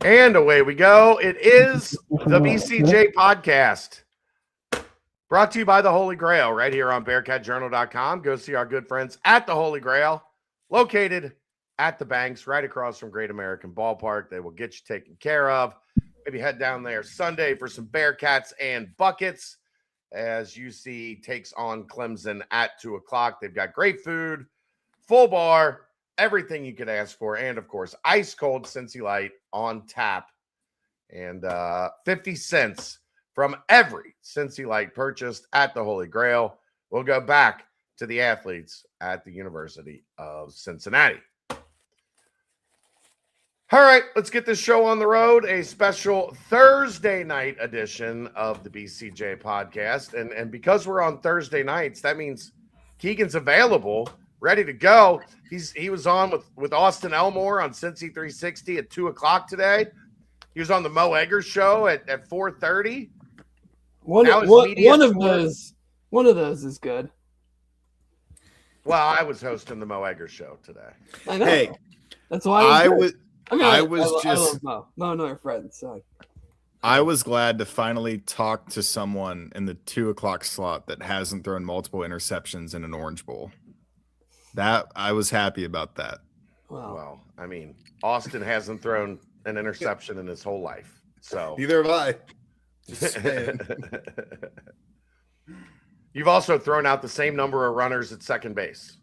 And away we go. It is the BCJ Podcast, brought to you by the Holy Grail, right here on BearcatJournal.com. Go see our good friends at the Holy Grail, located at the Banks, right across from Great American Ballpark. They will get you taken care of. Maybe head down there Sunday for some Bearcats and buckets as UC takes on Clemson at 2 o'clock. They've got great food, full bar, everything you could ask for, and, of course, ice-cold Cincy Light on tap. And 50 cents from every Cincy Light purchased at the Holy Grail will go back to the athletes at the University of Cincinnati. All right, let's get this show on the road. A special Thursday night edition of the BCJ Podcast. And because we're on Thursday nights, that means Keegan's available, ready to go. He was on with Austin Elmore on Cincy 360 at 2 o'clock today. He was on the Mo Eggers show at 4:30. One of those is good. Well, I was hosting the Mo Eggers show today. I know. Hey, that's why I love Mo. Mo and I are friends. So. I was glad to finally talk to someone in the 2 o'clock slot that hasn't thrown multiple interceptions in an Orange Bowl. That I was happy about that. Wow. Well, I mean, Austin hasn't thrown an interception in his whole life. So neither have I. You've also thrown out the same number of runners at second base.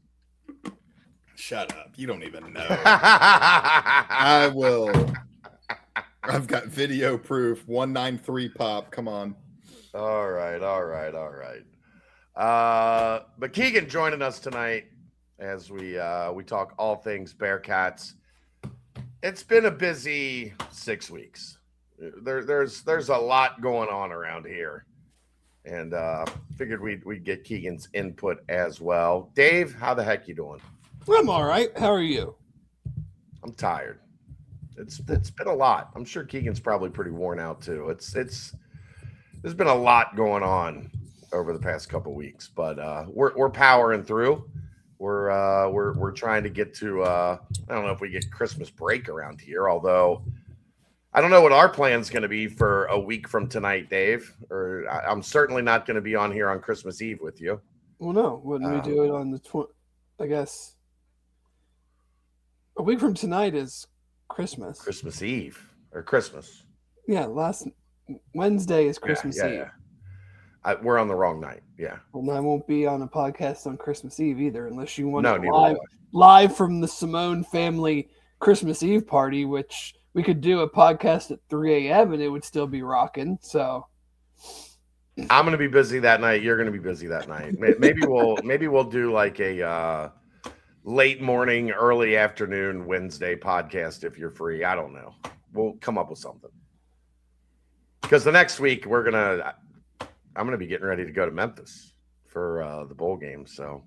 Shut up. You don't even know. I will. I've got video proof. 193 pop. Come on. All right. But Keegan joining us tonight as we talk all things Bearcats. It's been a busy 6 weeks. There's a lot going on around here, and figured we'd get Keegan's input as well. Dave, how the heck you doing? I'm all right. How are you? I'm tired. It's been a lot. I'm sure Keegan's probably pretty worn out too. There's been a lot going on over the past couple weeks, but we're powering through. We're trying to get to I don't know if we get Christmas break around here, although I don't know what our plan's going to be for a week from tonight, Dave. Or I'm certainly not going to be on here on Christmas Eve with you. Well, no, wouldn't we do it on the I guess a week from tonight is Christmas. Christmas Eve or Christmas. Yeah, last Wednesday is Christmas Eve. Yeah. We're on the wrong night. Yeah. Well, I won't be on a podcast on Christmas Eve either, unless you want live from the Simone family Christmas Eve party, which we could do a podcast at 3 a.m. and it would still be rocking. So I'm going to be busy that night. You're going to be busy that night. Maybe we'll do like a late morning, early afternoon Wednesday podcast if you're free. I don't know. We'll come up with something. Because the next week I'm going to be getting ready to go to Memphis for the bowl game. So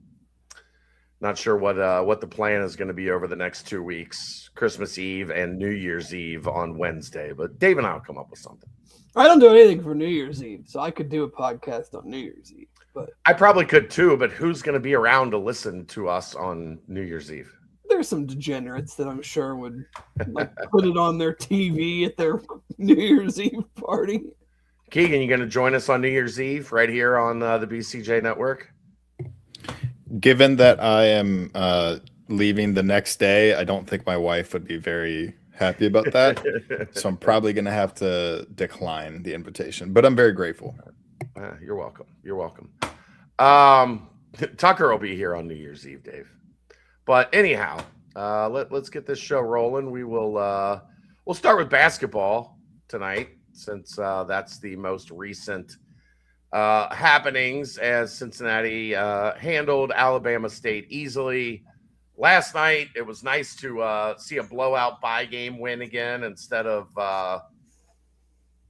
not sure what the plan is going to be over the next 2 weeks, Christmas Eve and New Year's Eve on Wednesday. But Dave and I will come up with something. I don't do anything for New Year's Eve, so I could do a podcast on New Year's Eve. But I probably could too, but who's going to be around to listen to us on New Year's Eve? There's some degenerates that I'm sure would put it on their TV at their New Year's Eve party. Keegan, you going to join us on New Year's Eve right here on the BCJ Network? Given that I am leaving the next day, I don't think my wife would be very happy about that. So I'm probably going to have to decline the invitation, but I'm very grateful. You're welcome. You're welcome. Tucker will be here on New Year's Eve, Dave. But anyhow, let's get this show rolling. We'll start with basketball tonight, since that's the most recent happenings, as Cincinnati handled Alabama State easily. Last night, it was nice to see a blowout bye game win again instead of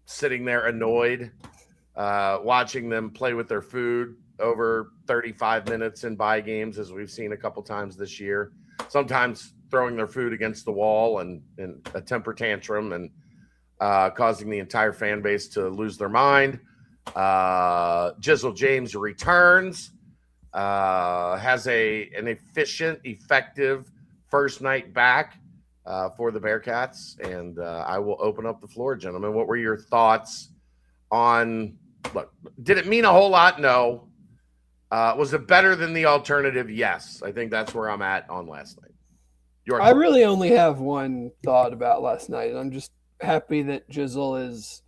sitting there annoyed, watching them play with their food over 35 minutes in bye games, as we've seen a couple times this year. Sometimes throwing their food against the wall and a temper tantrum and causing the entire fan base to lose their mind. Jizzle James returns, has an efficient, effective first night back for the Bearcats, and I will open up the floor, gentlemen. What were your thoughts on? Look, did it mean a whole lot? No. Was it better than the alternative? Yes. I think that's where I'm at on last night. I really only have one thought about last night, and I'm just happy that Jizzle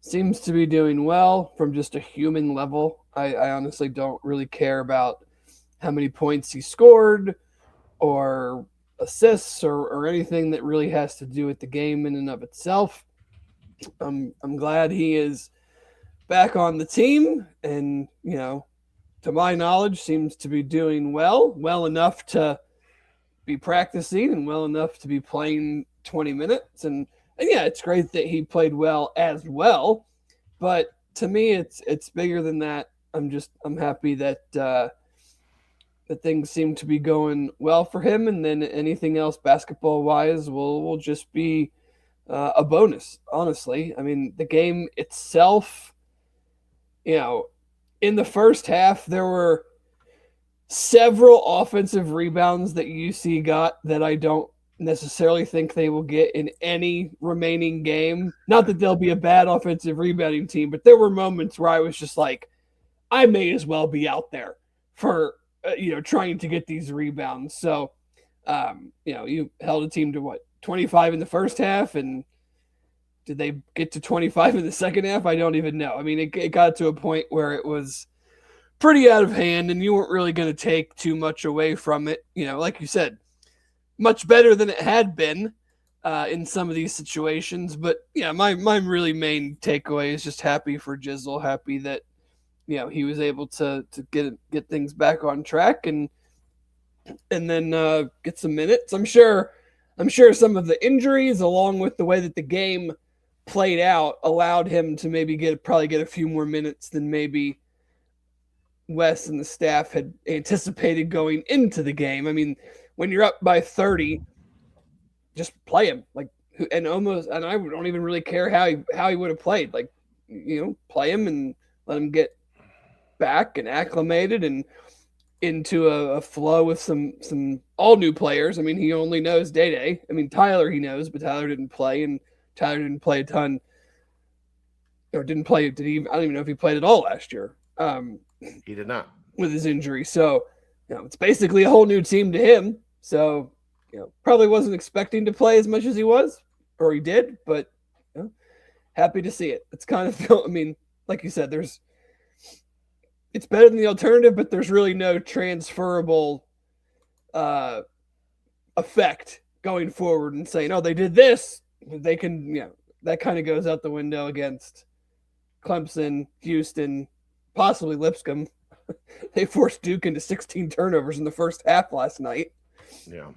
seems to be doing well from just a human level. I honestly don't really care about how many points he scored or assists or anything that really has to do with the game in and of itself. I'm glad he is back on the team, and to my knowledge, seems to be doing well enough to be practicing and well enough to be playing 20 minutes. And yeah, it's great that he played well as well. But to me, it's bigger than that. I'm happy that that things seem to be going well for him. And then anything else basketball wise will just be a bonus, honestly. I mean, the game itself, in the first half, there were several offensive rebounds that UC got that I don't necessarily think they will get in any remaining game. Not that they'll be a bad offensive rebounding team, but there were moments where I was just like, I may as well be out there for, trying to get these rebounds. So, you held a team to 25 in the first half, and did they get to 25 in the second half? I don't even know. I mean, it got to a point where it was pretty out of hand, and you weren't really going to take too much away from it. Like you said, much better than it had been in some of these situations. But yeah, my really main takeaway is just happy for Jizzle, happy that he was able to get things back on track and then get some minutes. I'm sure some of the injuries, along with the way that the game played out, allowed him to maybe get a few more minutes than maybe Wes and the staff had anticipated going into the game. I mean, when you're up by 30, just play him. And I don't even really care how he would have played. Play him and let him get back and acclimated and into a flow with some all new players. I mean, he only knows Day. I mean, Tyler he knows, but Tyler didn't play, and Tyler didn't play a ton. Or didn't play. Did he? I don't even know if he played at all last year. He did not with his injury. So, it's basically a whole new team to him. So, probably wasn't expecting to play as much as he was, or he did, but happy to see it. It's kind of, I mean, like you said, it's better than the alternative, but there's really no transferable effect going forward and saying, oh, they did this. They can, that kind of goes out the window against Clemson, Houston, possibly Lipscomb. They forced Duke into 16 turnovers in the first half last night. Yeah.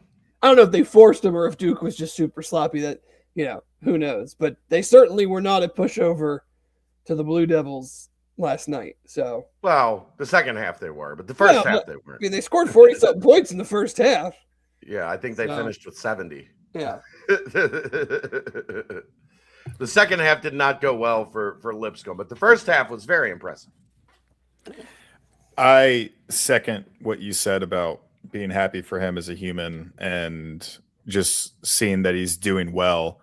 I don't know if they forced him or if Duke was just super sloppy. That, who knows? But they certainly were not a pushover to the Blue Devils last night. So, well, the second half they were, but the first half they weren't. I mean, they scored 40-something points in the first half. Yeah, I think they finished with 70. Yeah. The second half did not go well for Lipscomb, but the first half was very impressive. I second what you said about being happy for him as a human and just seeing that he's doing well.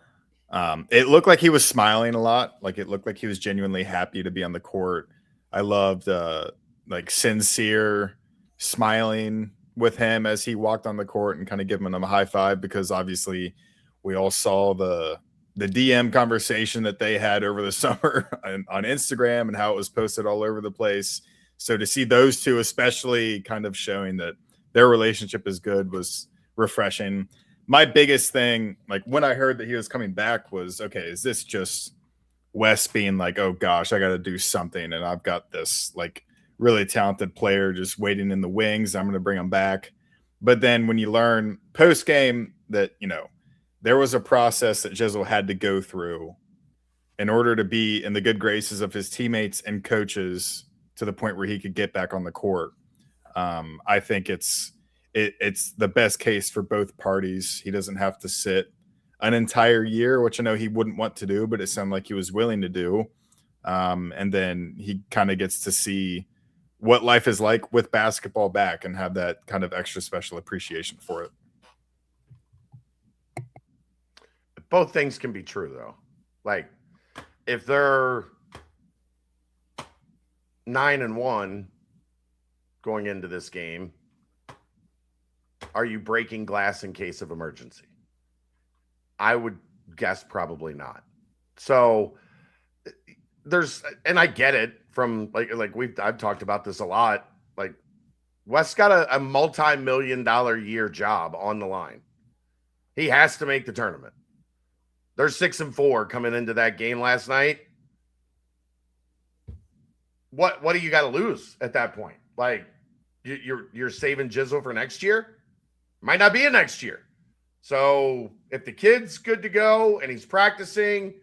It looked like he was smiling a lot. It looked like he was genuinely happy to be on the court. I loved sincere smiling with him as he walked on the court and kind of giving him a high five, because obviously we all saw the DM conversation that they had over the summer on Instagram and how it was posted all over the place. So to see those two, especially kind of showing that their relationship is good, was refreshing. My biggest thing, when I heard that he was coming back, was, okay, is this just Wes being oh gosh, I got to do something, and I've got this really talented player just waiting in the wings, I'm going to bring him back. But then when you learn post game that there was a process that Jizzle had to go through in order to be in the good graces of his teammates and coaches to the point where he could get back on the court. I think it's the best case for both parties. He doesn't have to sit an entire year, which I know he wouldn't want to do, but it sounded like he was willing to do. And then he kind of gets to see what life is like with basketball back and have that kind of extra special appreciation for it. both things can be true, though. Like, if they're 9-1 going into this game, are you breaking glass in case of emergency? I would guess probably not. So and I get it from I've talked about this a lot. Like, Wes got a multi-million-dollar year job on the line. He has to make the tournament. They're 6-4 coming into that game last night. What do you got to lose at that point? Like, you're saving Jizzle for next year? Might not be a next year. So if the kid's good to go and he's practicing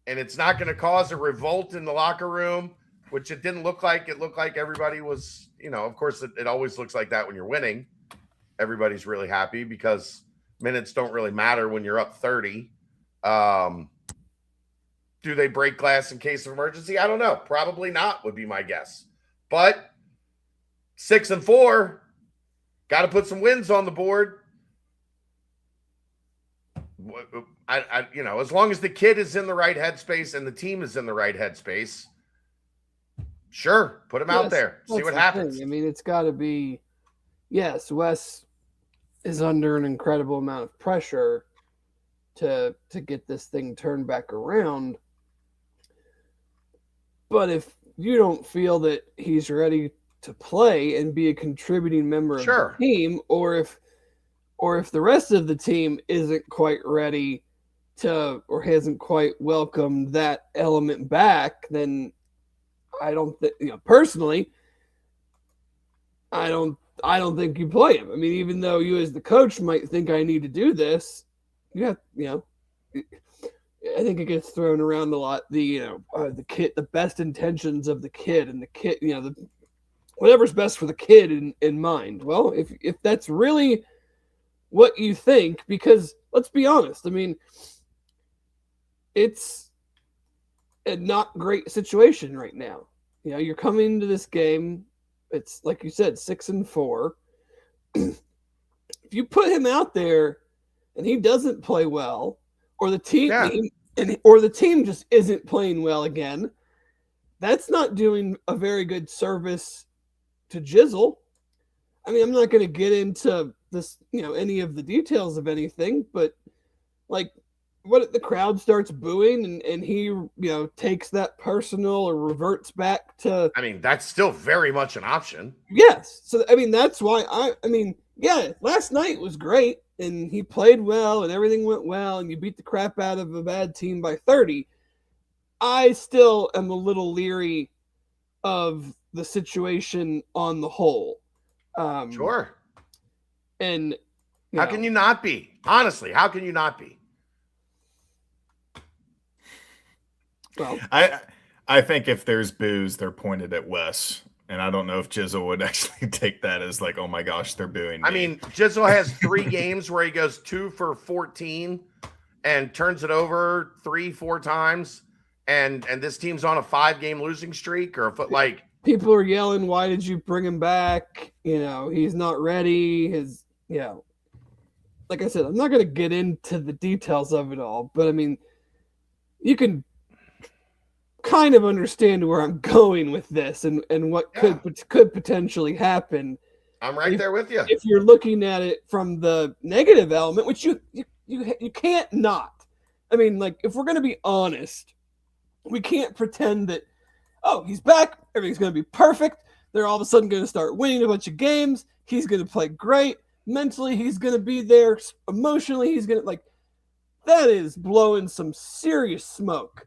and it's not going to cause a revolt in the locker room, which it didn't look like. It looked like everybody was, of course, it always looks like that when you're winning. Everybody's really happy because minutes don't really matter when you're up 30. Do they break glass in case of emergency? I don't know. Probably not would be my guess. But 6-4, got to put some wins on the board. As long as the kid is in the right headspace and the team is in the right headspace, sure, put him out there, see what happens. Thing. I mean, it's got to be, yes, Wes is under an incredible amount of pressure to get this thing turned back around. But if you don't feel that he's ready to play and be a contributing member of the team, or if the rest of the team isn't quite ready to, or hasn't quite welcomed that element back, then I don't think, personally, I don't think you play him. I mean, even though you as the coach might think I need to do this, you have, I think it gets thrown around a lot. The kid, the best intentions of the kid, and the kid, whatever's best for the kid in mind. Well, if that's really what you think, because let's be honest, I mean, it's a not great situation right now. You're coming into this game. It's like you said, 6-4. If you put him out there and he doesn't play well, or the team or the team just isn't playing well again, that's not doing a very good service to Jizzle. I mean, I'm not going to get into this, any of the details of anything, but like, what if the crowd starts booing and he, takes that personal or reverts back to... I mean, that's still very much an option. Yes. So, I mean, that's why last night was great and he played well and everything went well and you beat the crap out of a bad team by 30. I still am a little leery of the situation on the whole. Sure. And how can you not be? Honestly, how can you not be? Well, I think if there's boos, they're pointed at Wes. And I don't know if Jizzle would actually take that as like, oh my gosh, they're booing me. I mean, Jizzle has 3 games where he goes 2 for 14 and turns it over 3-4 times. And this team's on a 5-game losing streak people are yelling, why did you bring him back? He's not ready. Like I said, I'm not going to get into the details of it all, but I mean, you can kind of understand where I'm going with this and what could potentially happen. I'm right there with you. If you're looking at it from the negative element, which you can't not. I mean, like, if we're going to be honest, we can't pretend that, oh, he's back, everything's going to be perfect. They're all of a sudden going to start winning a bunch of games. He's going to play great. Mentally, he's going to be there. Emotionally, he's going to, that is blowing some serious smoke.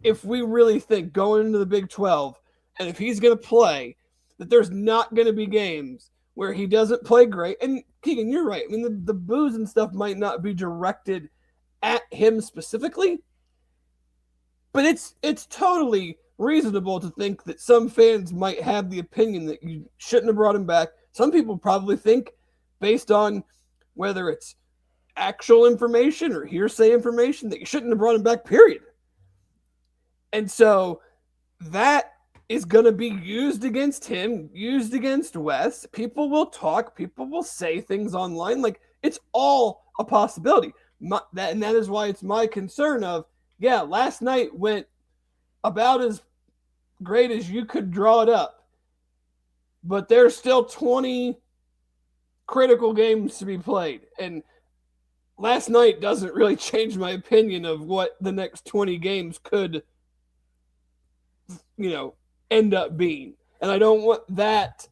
If we really think going into the Big 12, and if he's going to play, that there's not going to be games where he doesn't play great. And Keegan, you're right. I mean, the boos and stuff might not be directed at him specifically, but it's totally reasonable to think that some fans might have the opinion that you shouldn't have brought him back. Some people probably think, based on whether it's actual information or hearsay information, that you shouldn't have brought him back, period. And so that is going to be used against him, used against Wes. People will talk. People will say things online. Like, it's all a possibility. And that is why it's my concern of, yeah, last night went about as great as you could draw it up, but there's still 20 critical games to be played. And last night doesn't really change my opinion of what the next 20 games could, end up being. And I don't want that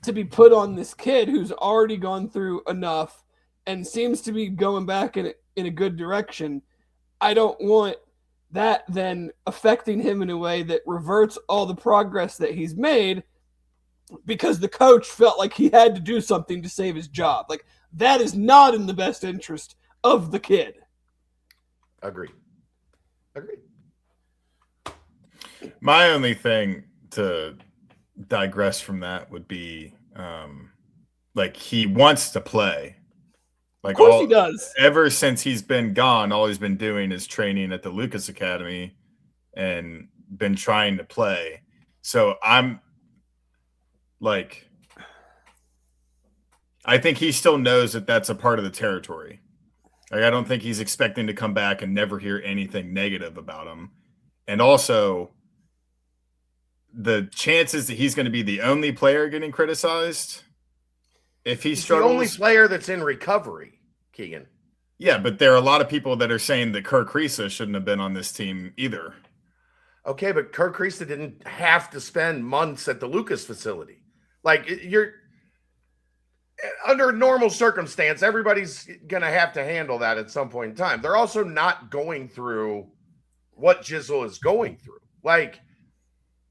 to be put on this kid who's already gone through enough and seems to be going back in a good direction. I don't want that then affecting him in a way that reverts all the progress that he's made because the coach felt like he had to do something to save his job. Like, that is not in the best interest of the kid. Agreed. My only thing to digress from that would be he wants to play. Of course he does. Ever since he's been gone, all he's been doing is training at the Lucas Academy and been trying to play. So I'm I think he still knows that that's a part of the territory. I don't think he's expecting to come back and never hear anything negative about him. And also, the chances that he's going to be the only player getting criticized if he struggles. The only player that's in recovery, Keegan. Yeah, but there are a lot of people that are saying that Kirk Risa shouldn't have been on this team either. Okay, but Kirk Risa didn't have to spend months at the Lucas facility. You're under normal circumstance, everybody's going to have to handle that at some point in time. They're also not going through what Jizzle is going through.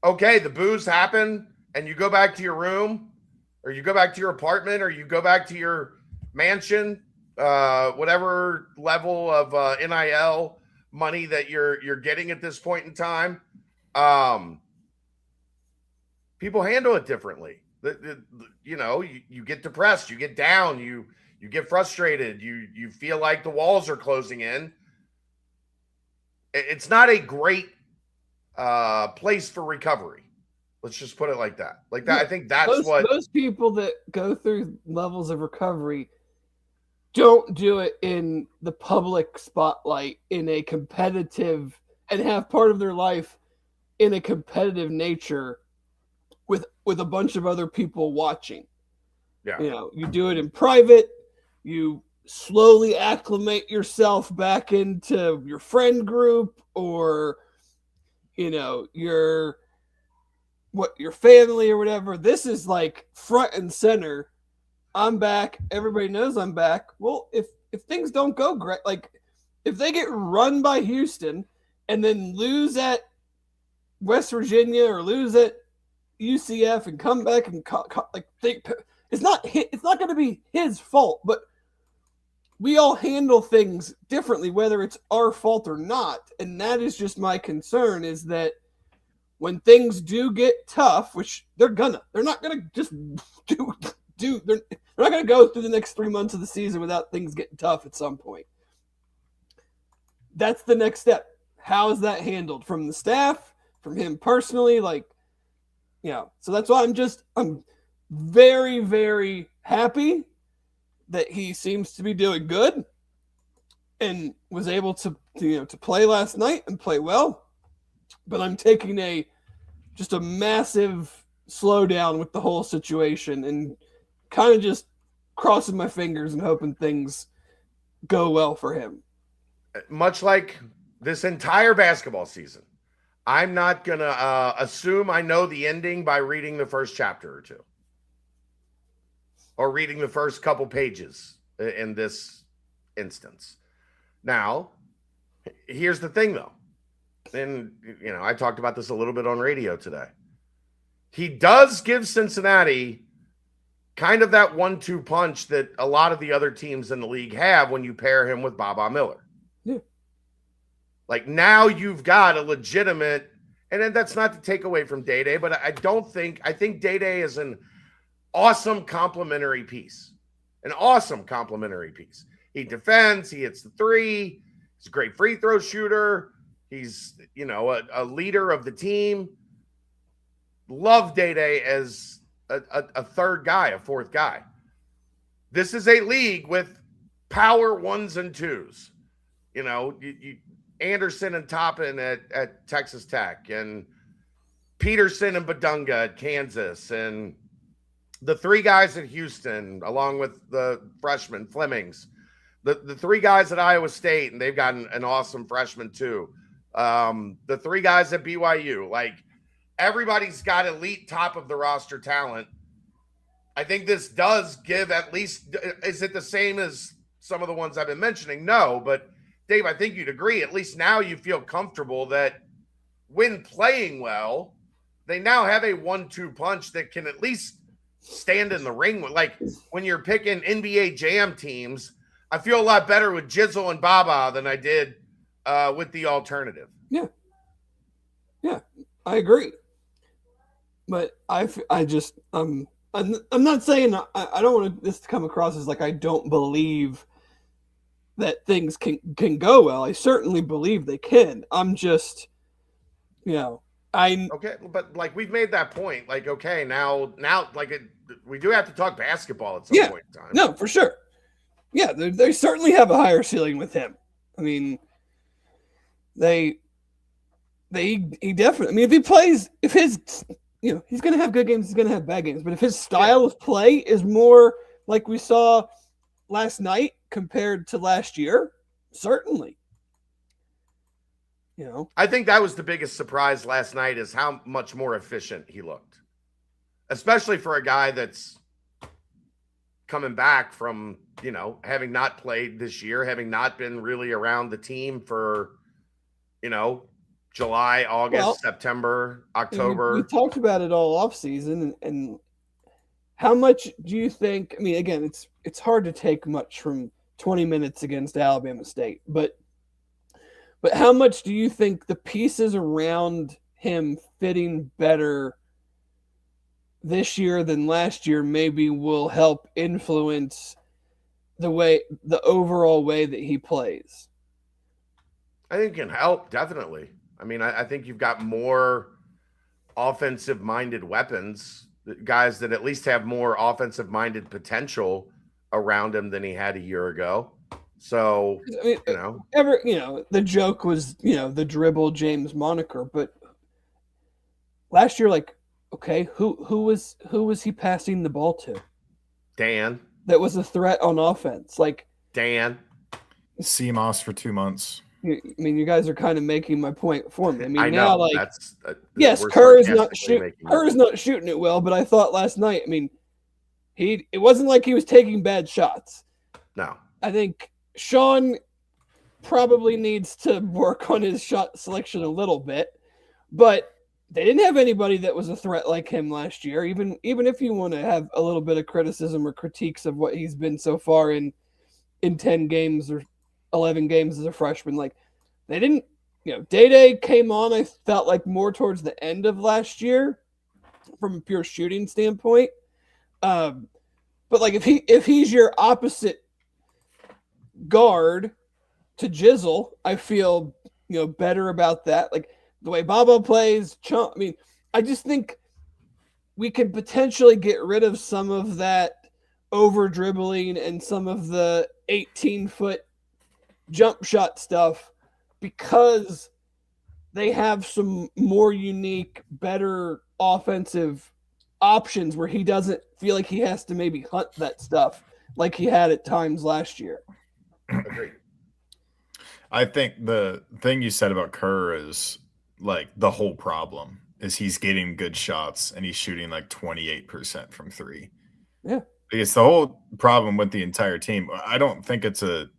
Okay, the boos happen and you go back to your room or you go back to your apartment or you go back to your mansion, whatever level of NIL money that you're getting at this point in time. People handle it differently. You get depressed, you get down, you get frustrated, you feel like the walls are closing in. It's not a great place for recovery. Let's just put it like that. I think that's those people that go through levels of recovery don't do it in the public spotlight in a competitive and have part of their life in a competitive nature with a bunch of other people watching. Yeah. You do it in private, you slowly acclimate yourself back into your friend group or your family or whatever. This is front and center. I'm back. Everybody knows I'm back. Well, if things don't go great, if they get run by Houston and then lose at West Virginia or lose at UCF and come back and it's not going to be his fault, but we all handle things differently, whether it's our fault or not. And that is just my concern, is that when things do get tough, which they're not going to just they're not going to go through the next 3 months of the season without things getting tough at some point. That's the next step. How is that handled from the staff, from him personally? So that's why I'm very, very happy that he seems to be doing good and was able to play last night and play well. But I'm taking just a massive slowdown with the whole situation and kind of just crossing my fingers and hoping things go well for him. Much like this entire basketball season, I'm not going to assume I know the ending by reading the first chapter or two or reading the first couple pages in this instance. Now, here's the thing, though. And, I talked about this a little bit on radio today. He does give Cincinnati kind of that 1-2 punch that a lot of the other teams in the league have when you pair him with Baba Miller. Yeah. Now you've got a legitimate, and then that's not to take away from Day-Day, but I think Day-Day is an awesome complementary piece. An awesome complementary piece. He defends, he hits the three, he's a great free throw shooter, he's, a leader of the team. Love Day-Day as a third guy, a fourth guy. This is a league with power ones and twos. You know, you Anderson and Toppin at Texas Tech, and Peterson and Badunga at Kansas, and the three guys at Houston, along with the freshman Flemings, the three guys at Iowa State, and they've got an awesome freshman too. The three guys at BYU, like everybody's got elite top of the roster talent. I think this does give at least, is it the same as some of the ones I've been mentioning? No, but Dave, I think you'd agree. At least now you feel comfortable that when playing well, they now have a 1-2 punch that can at least stand in the ring. Like when you're picking NBA Jam teams, I feel a lot better with Jizzle and Baba than I did with the alternative. Yeah, I agree. But I'm not saying I don't want this to come across as like I don't believe that things can go well. I certainly believe they can. I'm just, okay, but like we've made that point. Like, okay, now, like we do have to talk basketball at some point in time. No, for sure. Yeah, they certainly have a higher ceiling with him. I mean, he definitely. I mean, if his he's going to have good games, he's going to have bad games. But if his style of play is more like we saw last night compared to last year, certainly. I think that was the biggest surprise last night is how much more efficient he looked, especially for a guy that's coming back from, having not played this year, having not been really around the team for, July, August, September, October. We talked about it all off season, and how much do you think? I mean, again, it's hard to take much from 20 minutes against Alabama State, but how much do you think the pieces around him fitting better this year than last year maybe will help influence the overall way that he plays? I think it can help, definitely. I mean, I think you've got more offensive-minded weapons, guys that at least have more offensive-minded potential around him than he had a year ago. So, I mean, the joke was, the Dribble James moniker, but last year, like, okay, who was he passing the ball to? Dan. That was a threat on offense. Like Dan. CMOS for 2 months. I mean, you guys are kind of making my point for me. I mean, I now, know, like, yes, Kerr is not shooting it well, but I thought last night, I mean, it wasn't like he was taking bad shots. No. I think Sean probably needs to work on his shot selection a little bit, but they didn't have anybody that was a threat like him last year. Even if you want to have a little bit of criticism or critiques of what he's been so far in 10 games or 11 games as a freshman, like they didn't, Day came on, I felt like more towards the end of last year from a pure shooting standpoint. But like if he's your opposite guard to Jizzle, I feel better about that. Like the way Bobo plays, I mean, I just think we could potentially get rid of some of that over dribbling and some of the 18-foot jump shot stuff because they have some more unique, better offensive options where he doesn't feel like he has to maybe hunt that stuff like he had at times last year. Agreed. I think the thing you said about Kerr is like the whole problem is he's getting good shots and he's shooting like 28% from three. Yeah. It's the whole problem with the entire team. I don't think it's a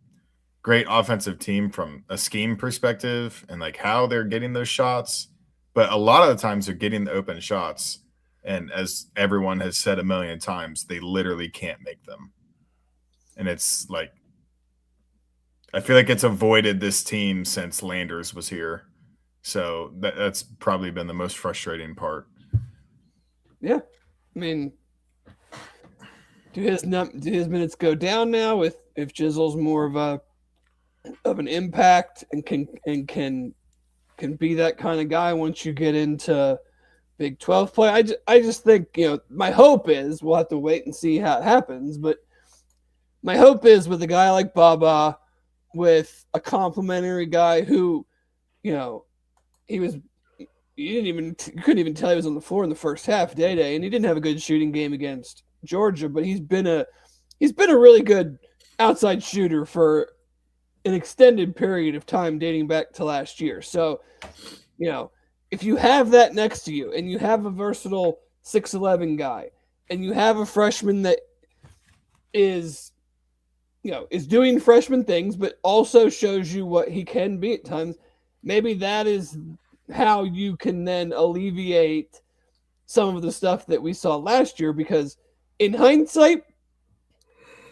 great offensive team from a scheme perspective and like how they're getting those shots. But a lot of the times they're getting the open shots. And as everyone has said a million times, they literally can't make them. And it's like, I feel like it's avoided this team since Landers was here. So that's probably been the most frustrating part. Yeah. I mean, do his minutes go down now if Jizzle's more of an impact and can be that kind of guy once you get into Big 12 play? I just think, my hope is we'll have to wait and see how it happens, but my hope is with a guy like Baba, with a complimentary guy who, you couldn't even tell he was on the floor in the first half, Day, and he didn't have a good shooting game against Georgia, but he's been a really good outside shooter for an extended period of time dating back to last year. So, if you have that next to you and you have a versatile 6'11" guy and you have a freshman that is doing freshman things, but also shows you what he can be at times, maybe that is how you can then alleviate some of the stuff that we saw last year, because in hindsight,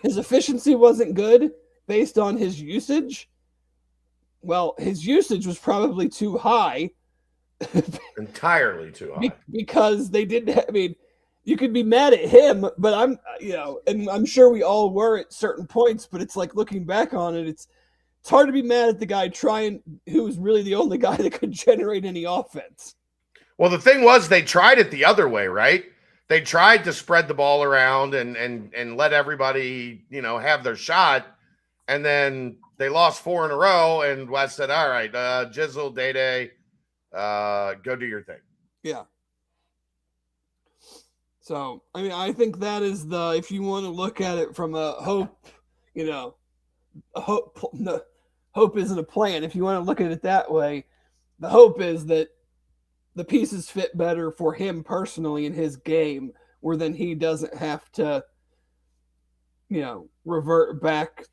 his efficiency wasn't good based on his usage. Well, his usage was probably too high. Entirely too high. Because they didn't, you could be mad at him, but and I'm sure we all were at certain points, but it's like looking back on it, it's hard to be mad at the guy who was really the only guy that could generate any offense. Well, the thing was, they tried it the other way, right? They tried to spread the ball around and let everybody, have their shot. And then they lost 4 in a row. And Wes said, all right, Jizzle, Day, go do your thing. Yeah. So, I think that is if you want to look at it from a hope, hope isn't a plan. If you want to look at it that way, the hope is that the pieces fit better for him personally in his game, where then he doesn't have to, revert back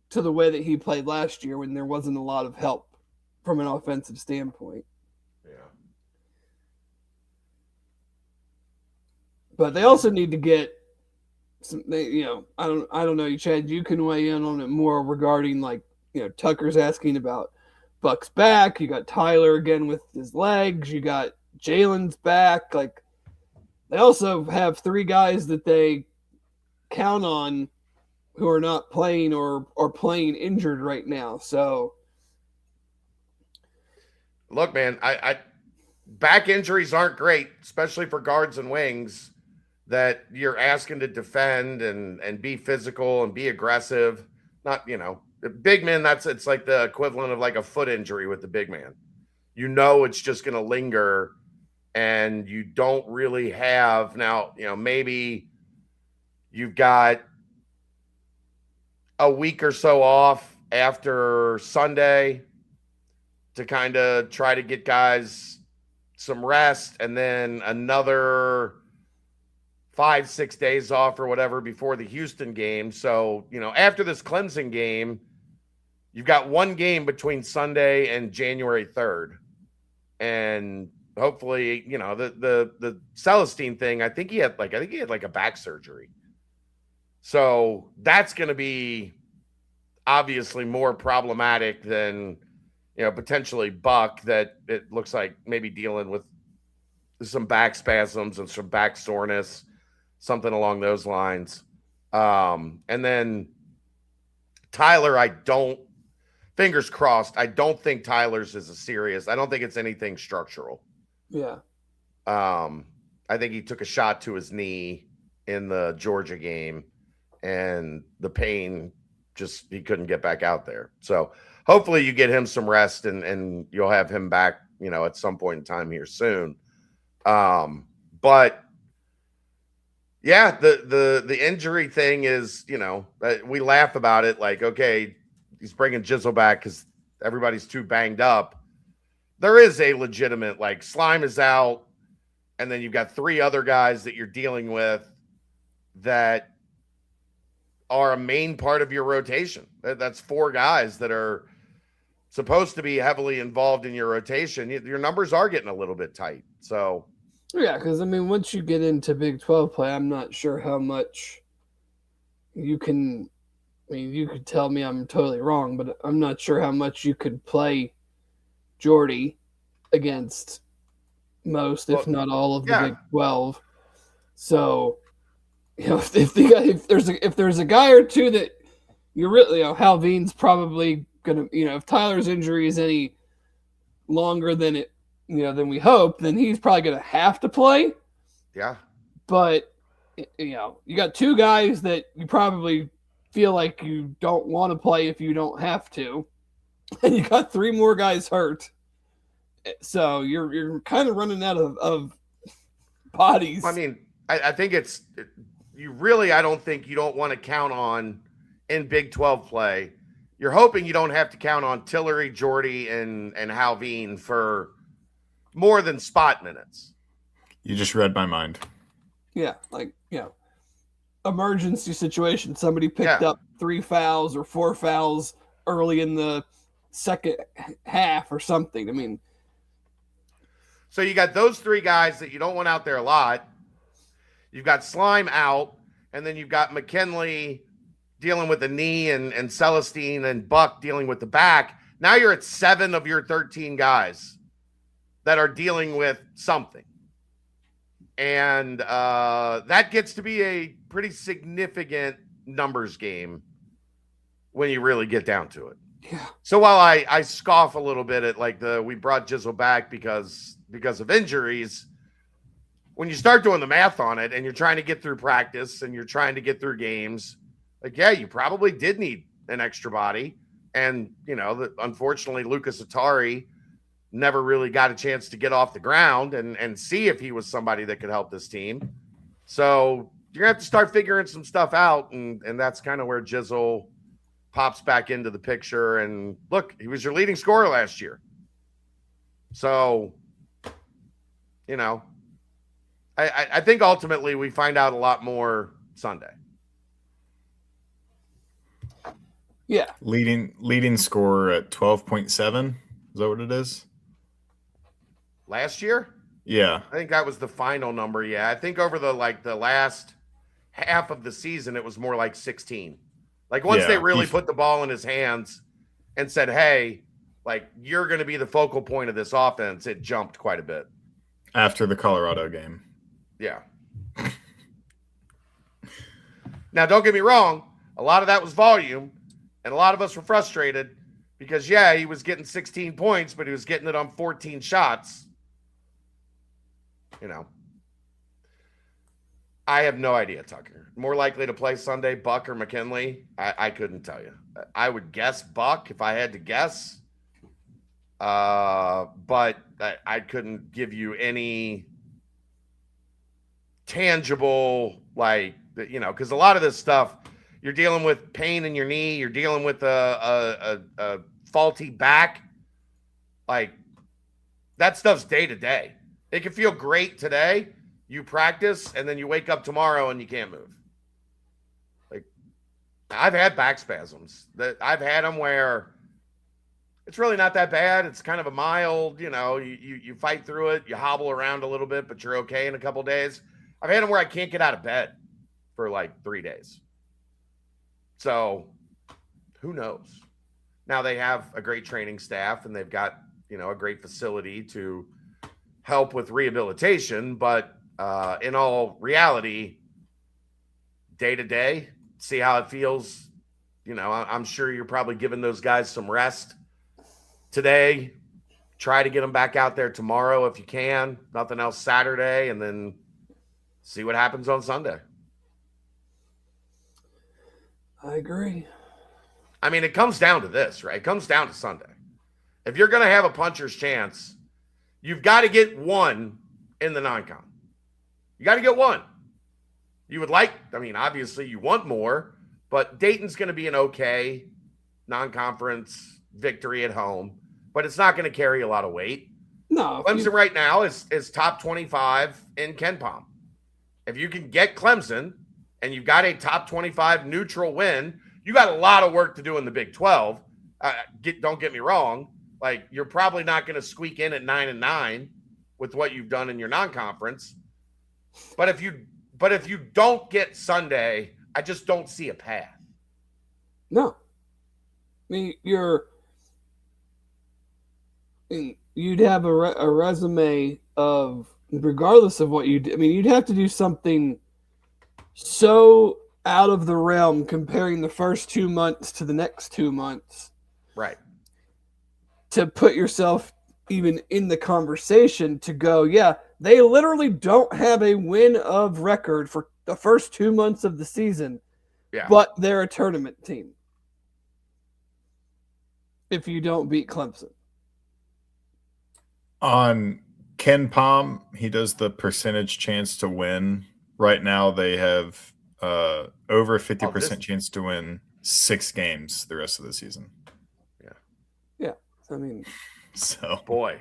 to the way that he played last year when there wasn't a lot of help from an offensive standpoint. Yeah. But they also need to get some, I don't know, Chad, you can weigh in on it more regarding Tucker's asking about Buck's back. You got Tyler again with his legs. You got Jalen's back. They also have 3 guys that they count on who are not playing or playing injured right now. So, look, man, I back injuries aren't great, especially for guards and wings that you're asking to defend and be physical and be aggressive. Not, the big man, it's like the equivalent of like a foot injury with the big man. It's just going to linger, and you don't really have now, maybe you've got a week or so off after Sunday to kind of try to get guys some rest, and then another 5-6 days off or whatever before the Houston game. So, after this Clemson game, you've got one game between Sunday and January 3rd. And hopefully, the Celestine thing, I think he had a back surgery. So that's going to be obviously more problematic than, potentially Buck, that it looks like maybe dealing with some back spasms and some back soreness, something along those lines. And then Tyler, fingers crossed, I don't think Tyler's is I don't think it's anything structural. Yeah. I think he took a shot to his knee in the Georgia game, and the pain he couldn't get back out there. So hopefully you get him some rest and you'll have him back, at some point in time here soon. But yeah, the injury thing is, we laugh about it. Like, okay, he's bringing Jizzle back because everybody's too banged up. There is a legitimate, Slime is out, and then you've got 3 other guys that you're dealing with that are a main part of your rotation. That's 4 guys that are supposed to be heavily involved in your rotation. Your numbers are getting a little bit tight. So, yeah, because, once you get into Big 12 play, I'm not sure how much you can – you could tell me I'm totally wrong, but I'm not sure how much you could play Jordy against most, if not all, of the Big 12. So – if there's a guy or two that you're really, Halveen's probably gonna, if Tyler's injury is any longer than it, than we hope, then he's probably gonna have to play. Yeah. But you got 2 guys that you probably feel like you don't want to play if you don't have to. And you got 3 more guys hurt. So you're kind of running out of bodies. I mean, I think I don't think you don't want to count on in Big 12 play. You're hoping you don't have to count on Tillery, Jordy, and Halveen for more than spot minutes. You just read my mind. Yeah, emergency situation. Somebody picked up 3 fouls or 4 fouls early in the second half or something. I mean, so you got those 3 guys that you don't want out there a lot. You've got Slime out, and then you've got McKinley dealing with the knee and Celestine and Buck dealing with the back. Now you're at 7 of your 13 guys that are dealing with something. And that gets to be a pretty significant numbers game when you really get down to it. Yeah. So while I scoff a little bit at we brought Jizzle back because of injuries, when you start doing the math on it and you're trying to get through practice and you're trying to get through games, you probably did need an extra body. And, unfortunately, Lucas Atari never really got a chance to get off the ground and see if he was somebody that could help this team. So you're going to have to start figuring some stuff out. And that's kind of where Jizzle pops back into the picture. And look, he was your leading scorer last year. So, I think ultimately we find out a lot more Sunday. Yeah. Leading scorer at 12.7. Is that what it is? Last year? Yeah. I think that was the final number. Yeah. I think over the last half of the season, it was more like 16. Once they really put the ball in his hands and said, hey, you're going to be the focal point of this offense, it jumped quite a bit. After the Colorado game. Yeah. Now, don't get me wrong. A lot of that was volume, and a lot of us were frustrated because, he was getting 16 points, but he was getting it on 14 shots. I have no idea, Tucker. More likely to play Sunday, Buck or McKinley? I couldn't tell you. I would guess Buck if I had to guess. But I couldn't give you any tangible, because a lot of this stuff, you're dealing with pain in your knee, you're dealing with a faulty back. That stuff's day to day. It can feel great today. You practice, and then you wake up tomorrow and you can't move. I've had back spasms. I've had them where it's really not that bad. It's kind of a mild, you fight through it. You hobble around a little bit, but you're okay in a couple days. I've had them where I can't get out of bed for 3 days. So who knows? Now they have a great training staff and they've got, a great facility to help with rehabilitation. But in all reality, day to day, see how it feels. I'm sure you're probably giving those guys some rest today. Try to get them back out there tomorrow if you can. Nothing else Saturday, and then see what happens on Sunday. I agree. I mean, it comes down to this, right? It comes down to Sunday. If you're going to have a puncher's chance, you've got to get one in the non-con. You got to get one. You would obviously you want more, but Dayton's going to be an okay non-conference victory at home, but it's not going to carry a lot of weight. No. Clemson right now is top 25 in KenPom. If you can get Clemson and you've got a top 25 neutral win, you got a lot of work to do in the Big 12. Don't get me wrong. You're probably not going to squeak in at 9-9 with what you've done in your non-conference. But if you don't get Sunday, I just don't see a path. No. I mean, you'd have a resume of, regardless of what you do, you'd have to do something so out of the realm comparing the first 2 months to the next 2 months. Right. To put yourself even in the conversation to go, they literally don't have a win of record for the first 2 months of the season, Yeah. But they're a tournament team. If you don't beat Clemson. On Ken Palm, he does the percentage chance to win. Right now, they have over 50% chance to win 6 games the rest of the season. Yeah. I mean, so boy,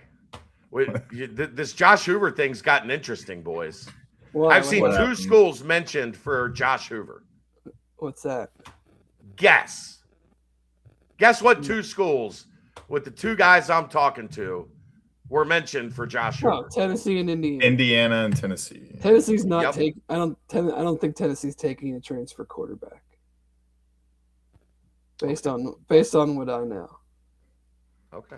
this Josh Hoover thing's gotten interesting, boys. Well, I've seen 2 schools mentioned for Josh Hoover. What's that? Guess what 2 schools with the 2 guys I'm talking to were mentioned for Josh Hoover? Tennessee and Indiana. Indiana and Tennessee. Tennessee's not taking. I don't think Tennessee's taking a transfer quarterback. Based on what I know. Okay.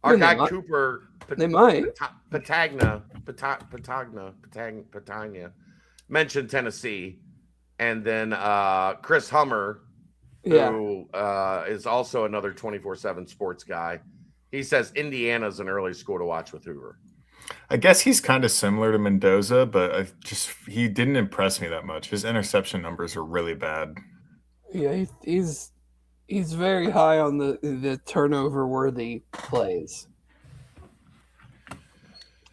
Our guy Cooper. They might. Patagna mentioned Tennessee, and then Chris Hummer, who is also another 24/7 sports guy. He says Indiana's an early school to watch with Hoover. I guess he's kind of similar to Mendoza, but he didn't impress me that much. His interception numbers are really bad. Yeah, he's very high on the turnover worthy plays.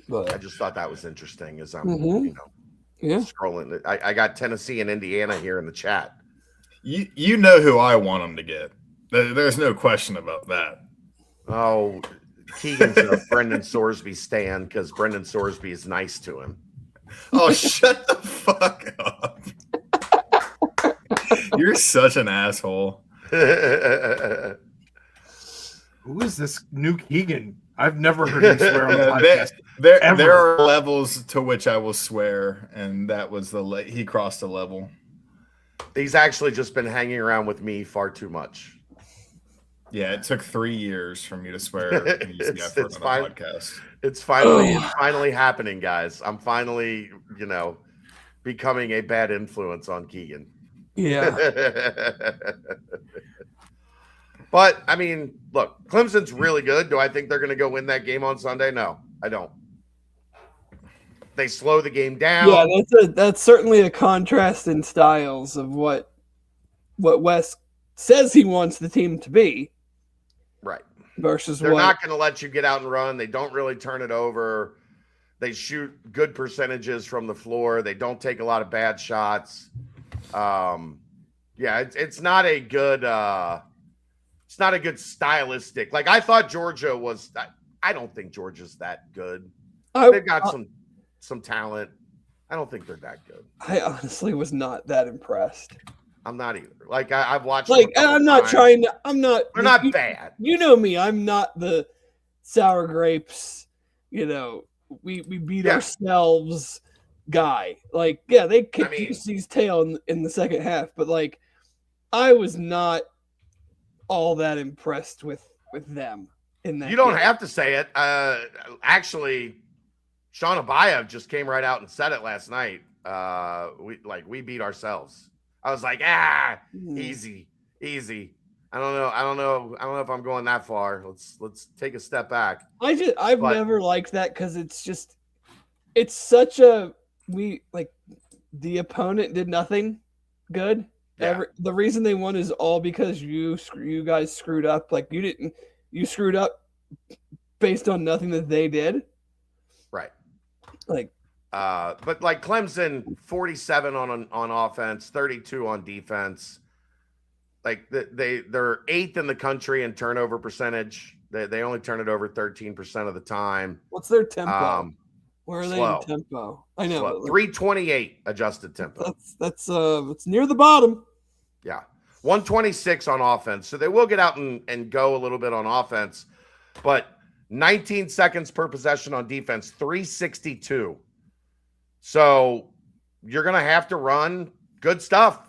But I just thought that was interesting as I'm scrolling. I got Tennessee and Indiana here in the chat. You know who I want him to get. There's no question about that. Oh, Keegan's a Brendan Sorsby stan because Brendan Sorsby is nice to him. Oh, shut the fuck up. You're such an asshole. Who is this new Keegan? I've never heard him swear on the podcast. There are levels to which I will swear, and that was he crossed a level. He's actually just been hanging around with me far too much. Yeah, it took 3 years for me to swear on a podcast. It's finally happening, guys. I'm finally, becoming a bad influence on Keegan. Yeah. But I mean, look, Clemson's really good. Do I think they're going to go win that game on Sunday? No, I don't. They slow the game down. Yeah, that's certainly a contrast in styles of what Wes says he wants the team to be. Right. Versus they're not going to let you get out and run. They don't really turn it over. They shoot good percentages from the floor. They don't take a lot of bad shots. It's not a good stylistic. Like I thought Georgia was. I don't think Georgia's that good. They've got some talent. I don't think they're that good. I honestly was not that impressed. I'm not either. Like I've watched. Like I'm not trying to. I'm not. They're not bad. You know me. I'm not the sour grapes. We beat ourselves guy. Like they kicked UC's tail in the second half, but like I was not all that impressed with them in that. You don't have to say it. Actually, Sean Abayev just came right out and said it last night. We beat ourselves. I was like, easy. I don't know if I'm going that far. Let's take a step back. I've never liked that because it's such a the opponent did nothing good. Yeah. The reason they won is all because you guys screwed up. Like you screwed up based on nothing that they did. Right. But like Clemson, 47 on offense, 32 on defense. Like they're 8th in the country in turnover percentage. They only turn it over 13% of the time. What's their tempo? Where are they in tempo? I know. 328 adjusted tempo. That's it's near the bottom. Yeah. 126 on offense. So they will get out and go a little bit on offense, but 19 seconds per possession on defense, 362. So you're going to have to run good stuff.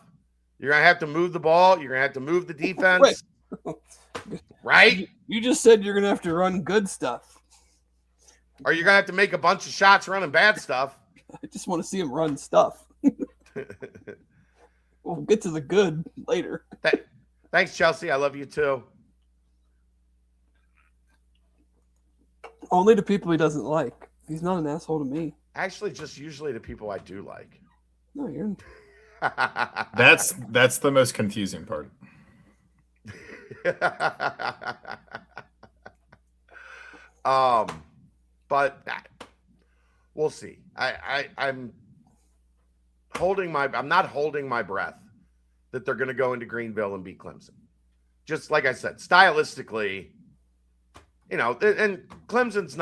You're going to have to move the ball. You're going to have to move the defense. Right? You just said you're going to have to run good stuff. Or you're going to have to make a bunch of shots running bad stuff. I just want to see him run stuff. We'll get to the good later. Thanks, Chelsea. I love you too. Only to people he doesn't like. He's not an asshole to me. Actually, just usually to people I do like. No, That's the most confusing part. But we'll see. I'm not holding my breath that they're going to go into Greenville and beat Clemson. Just like I said, stylistically, and Clemson's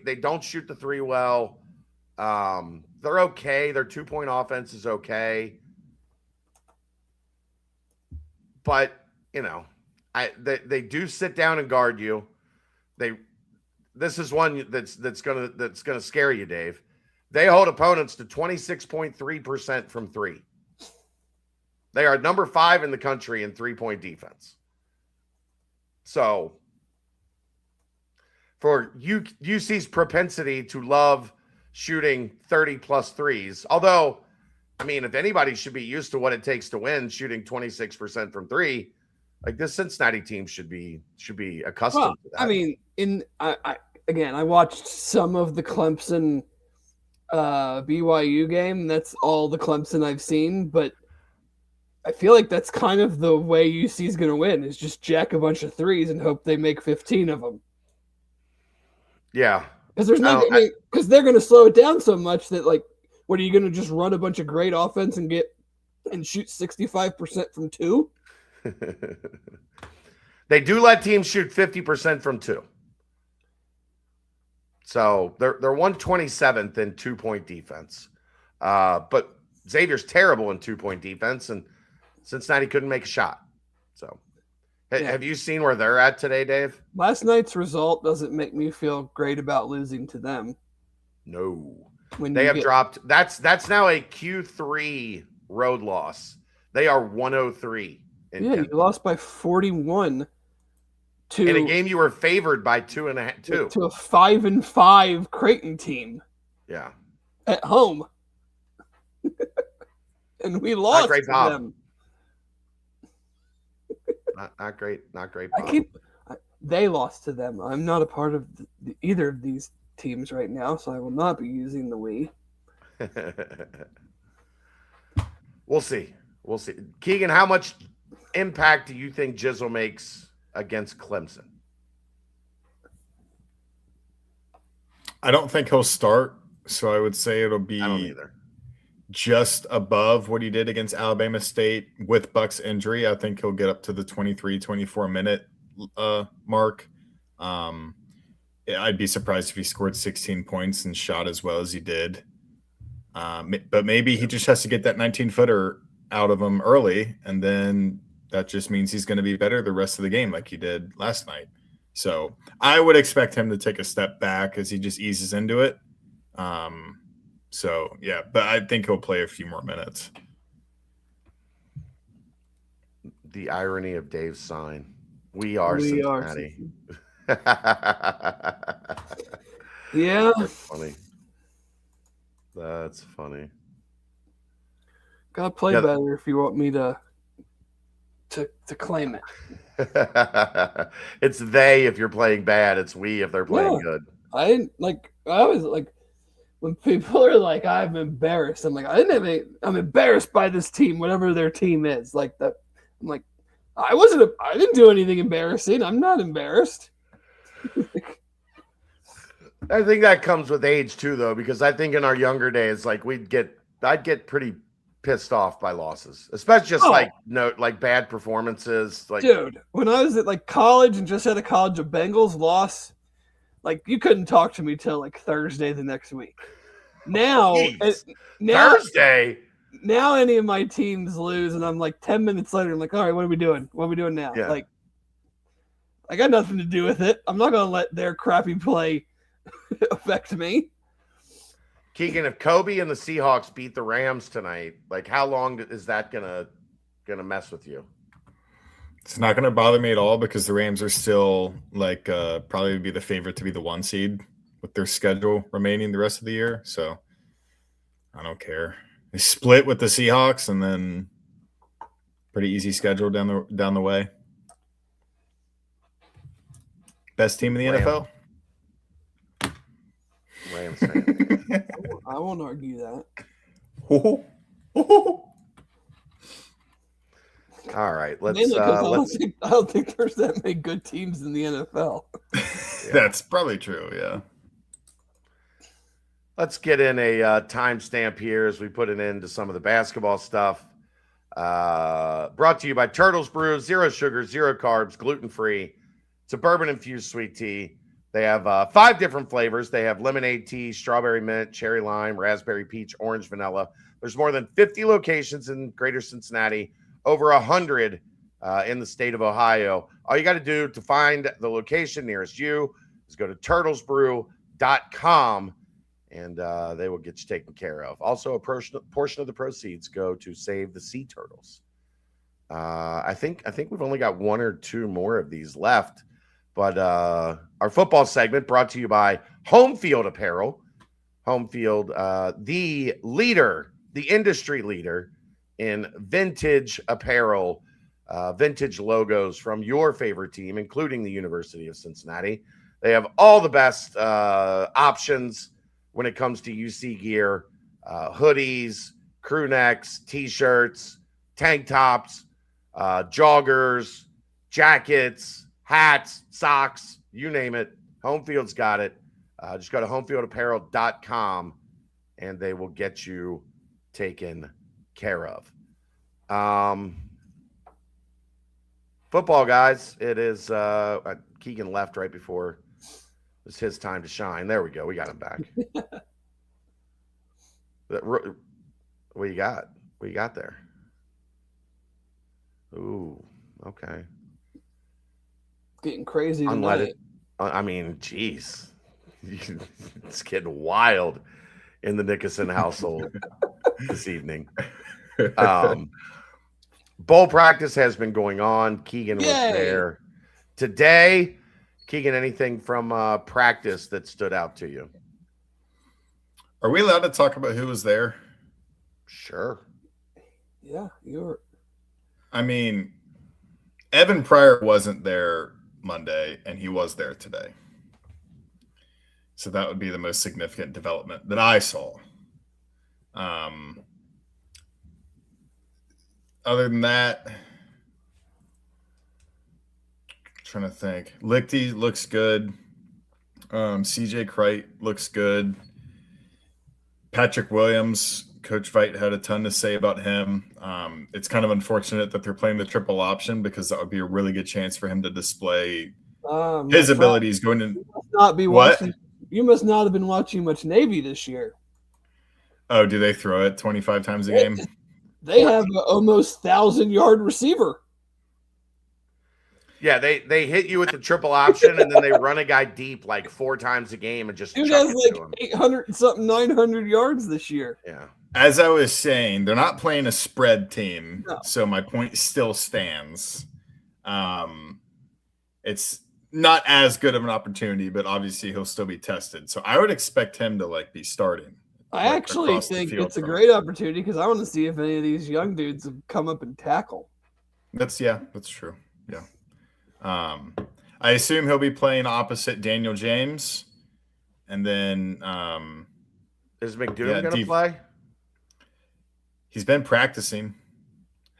they don't shoot the three well. They're okay. Their 2-point offense is okay. But, they do sit down and guard you. This is one that's gonna scare you, Dave. They hold opponents to 26.3% from three. They are number 5 in the country in 3-point defense. So for UC's propensity to love shooting 30-plus threes, although, if anybody should be used to what it takes to win, shooting 26% from three, like this Cincinnati team should be accustomed to that. I watched some of the Clemson BYU game. That's all the Clemson I've seen, but I feel like that's kind of the way UC is going to win, is just jack a bunch of threes and hope they make 15 of them. Yeah. Because they're going to slow it down so much that, like, what are you going to just run a bunch of great offense and shoot 65% from two? They do let teams shoot 50% from two. So they're 127th in 2-point defense. But Xavier's terrible in 2-point defense, and Cincinnati couldn't make a shot. So have you seen where they're at today, Dave? Last night's result doesn't make me feel great about losing to them. No. They have dropped. That's now a Q3 road loss. They are 103. You lost by 41 in a game you were favored by 2.5 to a 5-5 Creighton team. Yeah, at home, and we lost to them. Not great. Bob. They lost to them. I'm not a part of either of these teams right now, so I will not be using the we. We'll see. Keegan, how much impact do you think Jizzle makes against Clemson? I don't think he'll start, so I would say it'll be I don't either. Just above what he did against Alabama State with Buck's injury. I think he'll get up to the 23-24 minute mark. I'd be surprised if he scored 16 points and shot as well as he did. But maybe he just has to get that 19-footer out of him early, and then that just means he's going to be better the rest of the game like he did last night. So I would expect him to take a step back as he just eases into it. But I think he'll play a few more minutes. The irony of Dave's sign. We are Cincinnati. Yeah. That's funny. Gotta play better if you want me to claim it. It's they if you're playing bad. It's we if they're playing good. I was like, when people are like, I'm embarrassed. I'm like, I'm embarrassed by this team, whatever their team is. Like that. I'm like, I didn't do anything embarrassing. I'm not embarrassed. I think that comes with age too, though, because I think in our younger days, like I'd get pretty pissed off by losses, especially just bad performances. Like, dude, when I was at like college and just had a college of Bengals loss, like you couldn't talk to me till like Thursday the next week. Now Thursday. Now any of my teams lose, and I'm like 10 minutes later, I'm like, all right, what are we doing? What are we doing now? Yeah. Like, I got nothing to do with it. I'm not gonna let their crappy play affect me. Keegan, if Kobe and the Seahawks beat the Rams tonight, like how long is that gonna mess with you? It's not gonna bother me at all because the Rams are still probably be the favorite to be the 1 seed with their schedule remaining the rest of the year. So I don't care. They split with the Seahawks and then pretty easy schedule down the way. Best team in the NFL. Rams fan. I won't argue that. All right, let's. Mainly because I don't think there's that many good teams in the NFL. That's probably true. Yeah. Let's get in a timestamp here as we put it into some of the basketball stuff. Brought to you by Turtles Brew, 0 sugar, 0 carbs, gluten-free. It's a bourbon-infused sweet tea. They have 5 different flavors. They have lemonade tea, strawberry mint, cherry lime, raspberry peach, orange vanilla. There's more than 50 locations in Greater Cincinnati, over 100 in the state of Ohio. All you got to do to find the location nearest you is go to turtlesbrew.com. And they will get you taken care of. Also, a portion of the proceeds go to save the sea turtles. I think we've only got 1 or 2 more of these left. But our football segment brought to you by Homefield Apparel. Homefield, the industry leader in vintage apparel, vintage logos from your favorite team, including the University of Cincinnati. They have all the best options when it comes to UC gear, hoodies, crew necks, t-shirts, tank tops, joggers, jackets, hats, socks, you name it. Homefield's got it. Just go to homefieldapparel.com and they will get you taken care of. Football, guys. It is Keegan left right before it's his time to shine. There we go. We got him back. What you got? What you got there? Ooh, okay. Getting crazy tonight. Unleaded. I mean, geez. It's getting wild in the Nickoson household this evening. Bowl practice has been going on. Keegan was there today. Keegan, anything from practice that stood out to you? Are we allowed to talk about who was there? Sure. Yeah, you're. I mean, Evan Pryor wasn't there Monday, and he was there today. So that would be the most significant development that I saw. Other than that, trying to think. Lichty looks good. CJ Crite looks good. Patrick Williams, Coach Veit had a ton to say about him. It's kind of unfortunate that they're playing the triple option because that would be a really good chance for him to display his abilities going in. You must not have been watching much Navy this year. Oh, do they throw it 25 times a game? They have an almost 1,000-yard receiver. Yeah, they hit you with the triple option, and then they run a guy deep like 4 times a game and just Dude chuck has it like to him. 800 and something, 900 yards this year. Yeah. As I was saying, they're not playing a spread team, so my point still stands. It's not as good of an opportunity, but obviously he'll still be tested. So I would expect him to be starting. I actually think it's a great opportunity because I want to see if any of these young dudes have come up and tackle. That's true. Yeah. I assume he'll be playing opposite Daniel James, and then is McDoom going to play? He's been practicing.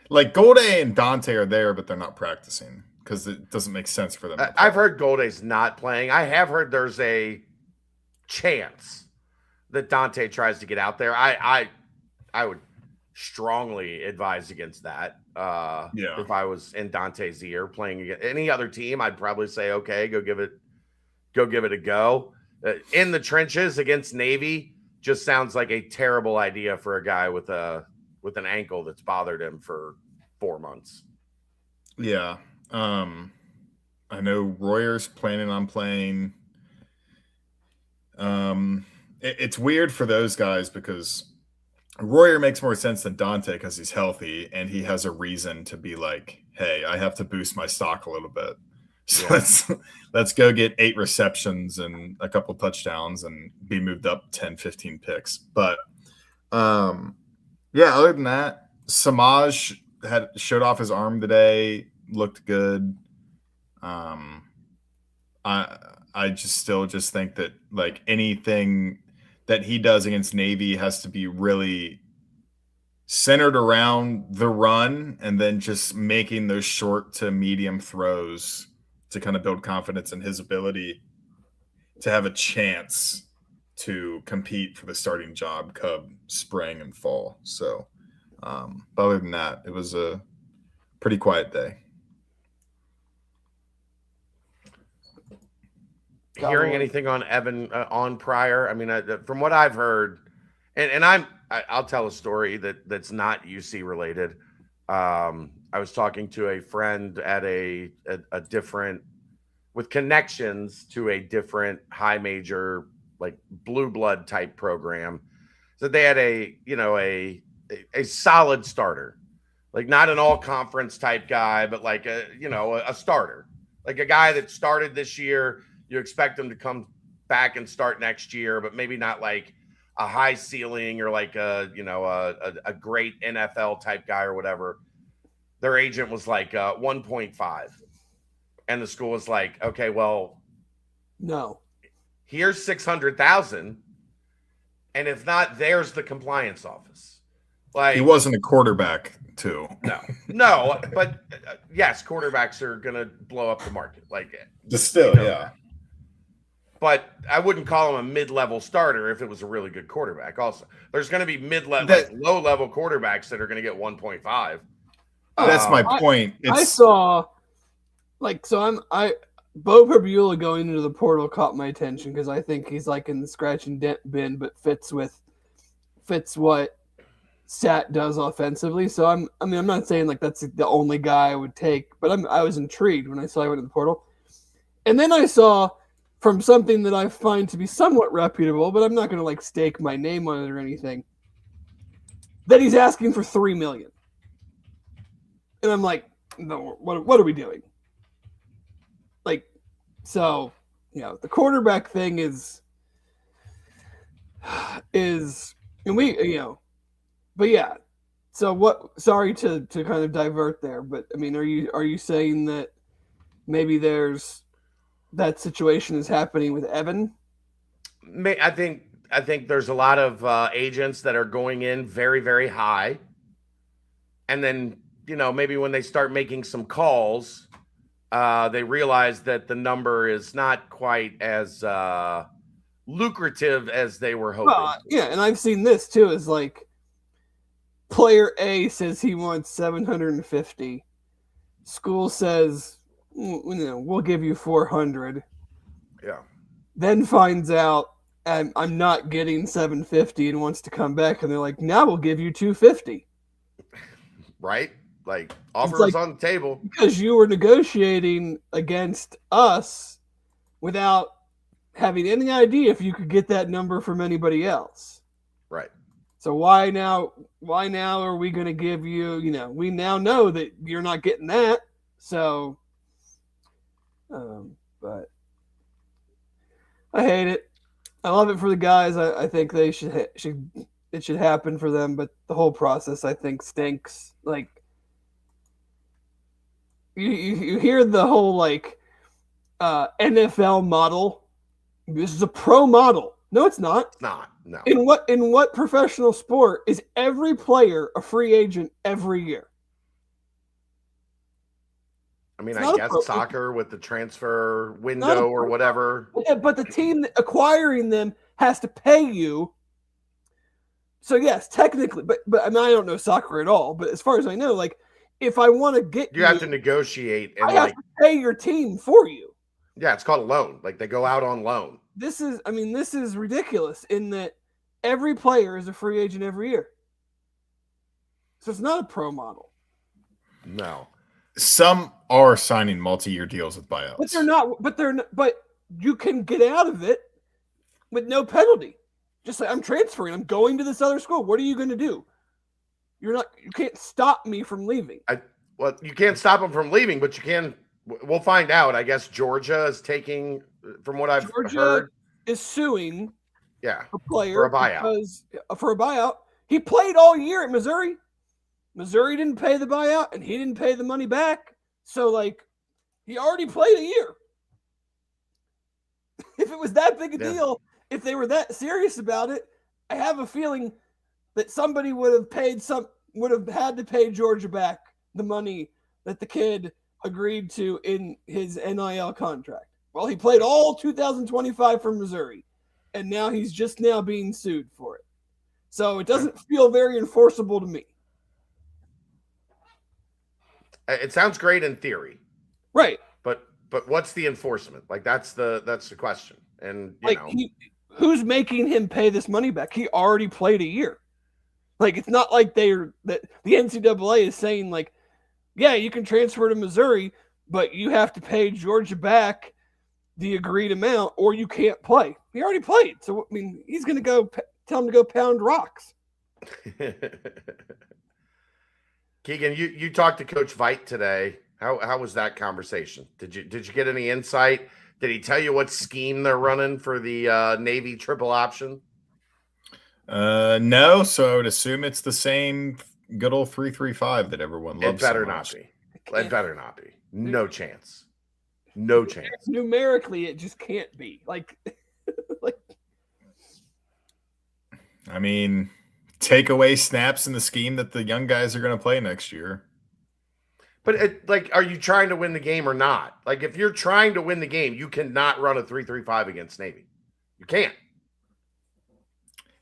Like Golday and Dante are there, but they're not practicing because it doesn't make sense for them. I've heard Golday's not playing. I have heard there's a chance that Dante tries to get out there. I would strongly advise against that. If I was in Dante's ear playing against any other team, I'd probably say, okay, go give it a go. In the trenches against Navy just sounds like a terrible idea for a guy with an ankle that's bothered him for 4 months. Yeah. I know Royer's planning on playing. It's weird for those guys because Royer makes more sense than Dante because he's healthy and he has a reason to be like, hey, I have to boost my stock a little bit. So let's go get 8 receptions and a couple touchdowns and be moved up 10, 15 picks. But other than that, Samaj showed off his arm today, looked good. I just think that anything that he does against Navy has to be really centered around the run and then just making those short to medium throws to kind of build confidence in his ability to have a chance to compete for the starting job come spring and fall. So, but other than that, it was a pretty quiet day. Hearing anything on Evan on prior? I mean, from what I've heard, and I'll tell a story that's not UC related. I was talking to a friend at a different, with connections to a different high major, like blue blood type program. So they had a solid starter, like not an all conference type guy, but like a starter, like a guy that started this year. You expect him to come back and start next year, but maybe not like a high ceiling or like a great NFL type guy or whatever. Their agent was like 1.5. And the school was like, okay, well, no, here's 600,000. And if not, there's the compliance office. Like, he wasn't a quarterback too. No, but yes, quarterbacks are going to blow up the market. Like, just still, yeah. But I wouldn't call him a mid-level starter if it was a really good quarterback. Also, there's going to be low-level quarterbacks that are going to get 1.5. That's my point. I saw, Bo Perbula going into the portal caught my attention because I think he's like in the scratch and dent bin, but fits what Sat does offensively. So I'm not saying like that's the only guy I would take, but I was intrigued when I saw he went to the portal, and then I saw from something that I find to be somewhat reputable, but I'm not going to like stake my name on it or anything, that he's asking for $3 million. And I'm like, no, what are we doing? Like, so, the quarterback thing is, and we, but yeah. So what, sorry to kind of divert there, but I mean, are you saying that maybe that situation is happening with Evan? I think there's a lot of agents that are going in very, very high. And then, maybe when they start making some calls, they realize that the number is not quite as lucrative as they were hoping. Well, yeah, and I've seen this too, is like player A says he wants 750. School says, we'll give you 400. Yeah. Then finds out I'm not getting 750 and wants to come back, and they're like, now we'll give you 250. Right? Like, offers on the table. Because you were negotiating against us without having any idea if you could get that number from anybody else. Right. So why now are we going to give you, we now know that you're not getting that. So, but I hate it. I love it for the guys. I think they it should happen for them, but the whole process I think stinks. Like, you hear the whole NFL model. This is a pro model. No, it's not. It's not. No. In what professional sport is every player a free agent every year? I mean, I guess soccer with the transfer window or whatever. Yeah, but the team acquiring them has to pay you. So yes, technically, but I mean, I don't know soccer at all. But as far as I know, like, if I want to get you have to negotiate and I have to pay your team for you. Yeah, it's called a loan. Like, they go out on loan. This is ridiculous in that every player is a free agent every year. So it's not a pro model. No. Some are signing multi-year deals with buyouts. But they're not. But you can get out of it with no penalty. Just like, I'm transferring. I'm going to this other school. What are you going to do? You can't stop me from leaving. Well, you can't stop them from leaving, but you can. We'll find out. I guess Georgia is taking, from what I've heard, is suing. Yeah, a player for a buyout. For a buyout, he played all year at Missouri. Missouri didn't pay the buyout, and he didn't pay the money back. So, like, he already played a year. If it was that big a deal, if they were that serious about it, I have a feeling that somebody would have paid would have had to pay Georgia back the money that the kid agreed to in his NIL contract. Well, he played all 2025 for Missouri, and now he's just now being sued for it. So it doesn't feel very enforceable to me. It sounds great in theory. Right. But what's the enforcement? Like that's the question. And who's making him pay this money back? He already played a year. Like it's not like that the NCAA is saying like, yeah, you can transfer to Missouri, but you have to pay Georgia back the agreed amount or you can't play. He already played. So I mean, he's going to go tell him to go pound rocks. Keegan, you talked to Coach Veit today. How was that conversation? Did you get any insight? Did he tell you what scheme they're running for the Navy triple option? No, so I would assume it's the same good old 3-3-5 that everyone loves. It better so much. not be. It better not be. No chance. No chance. Numerically, it just can't be. Like I mean, take away snaps in the scheme that the young guys are going to play next year. But are you trying to win the game or not? Like, if you're trying to win the game, you cannot run a 3-3-5 against Navy. You can't.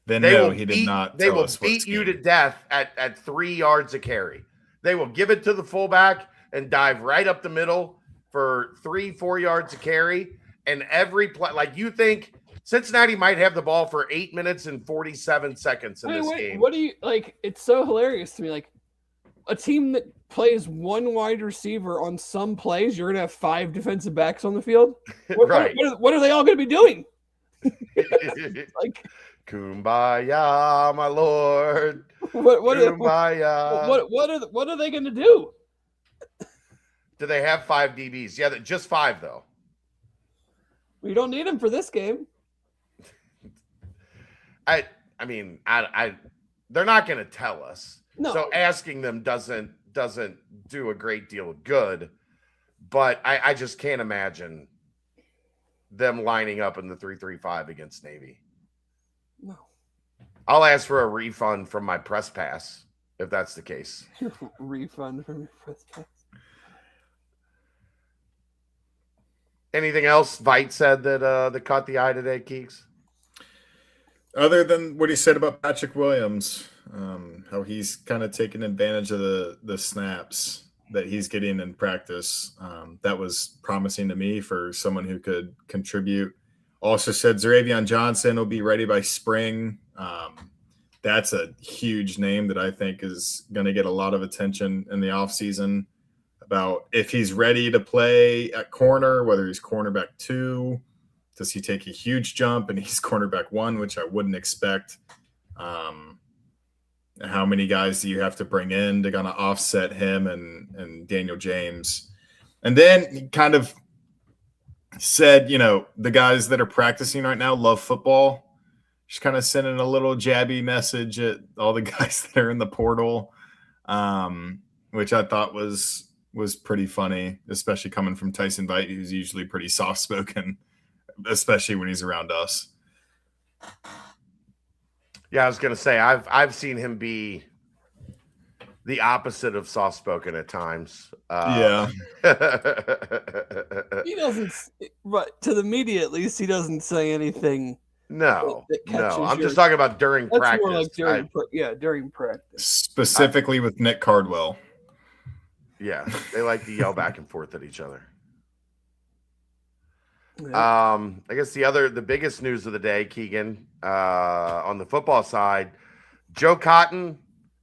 Then no, he did not. They will beat you to death at 3 yards a carry. They will give it to the fullback and dive right up the middle for 3-4 yards a carry. And every play, like you think Cincinnati might have the ball for 8 minutes and 47 seconds in this game. What do you like? It's so hilarious to me. Like a team that plays one wide receiver on some plays, you're gonna have 5 defensive backs on the field. Right? What are they all gonna be doing? Like Kumbaya, my lord. What Kumbaya. what are they gonna do? Do they have 5 DBs? Yeah, just 5 though. We don't need them for this game. I mean, they're not going to tell us. No. So asking them doesn't do a great deal of good. But I just can't imagine them lining up in the 3-3-5 against Navy. No. I'll ask for a refund from my press pass if that's the case. Refund from your press pass. Anything else Veit said that caught the eye today, Keeks? Other than what he said about Patrick Williams, how he's kind of taking advantage of the snaps that he's getting in practice. That was promising to me for someone who could contribute. Also said Zeravion Johnson will be ready by spring. That's a huge name that I think is going to get a lot of attention in the offseason about if he's ready to play at corner, whether he's cornerback 2. Does he take a huge jump and he's cornerback 1, which I wouldn't expect? How many guys do you have to bring in to kind of offset him and Daniel James? And then he kind of said, the guys that are practicing right now love football. Just kind of sending a little jabby message at all the guys that are in the portal, which I thought was pretty funny, especially coming from Tyson Veit, who's usually pretty soft-spoken, especially when he's around us. Yeah, I was going to say, I've seen him be the opposite of soft-spoken at times. Yeah. He doesn't, but to the media at least, he doesn't say anything. No. I'm just talking about during practice. More like during practice. Specifically with Nick Cardwell. Yeah, they like to yell back and forth at each other. Yeah. I guess the biggest news of the day, Keegan, on the football side, Joe Cotton,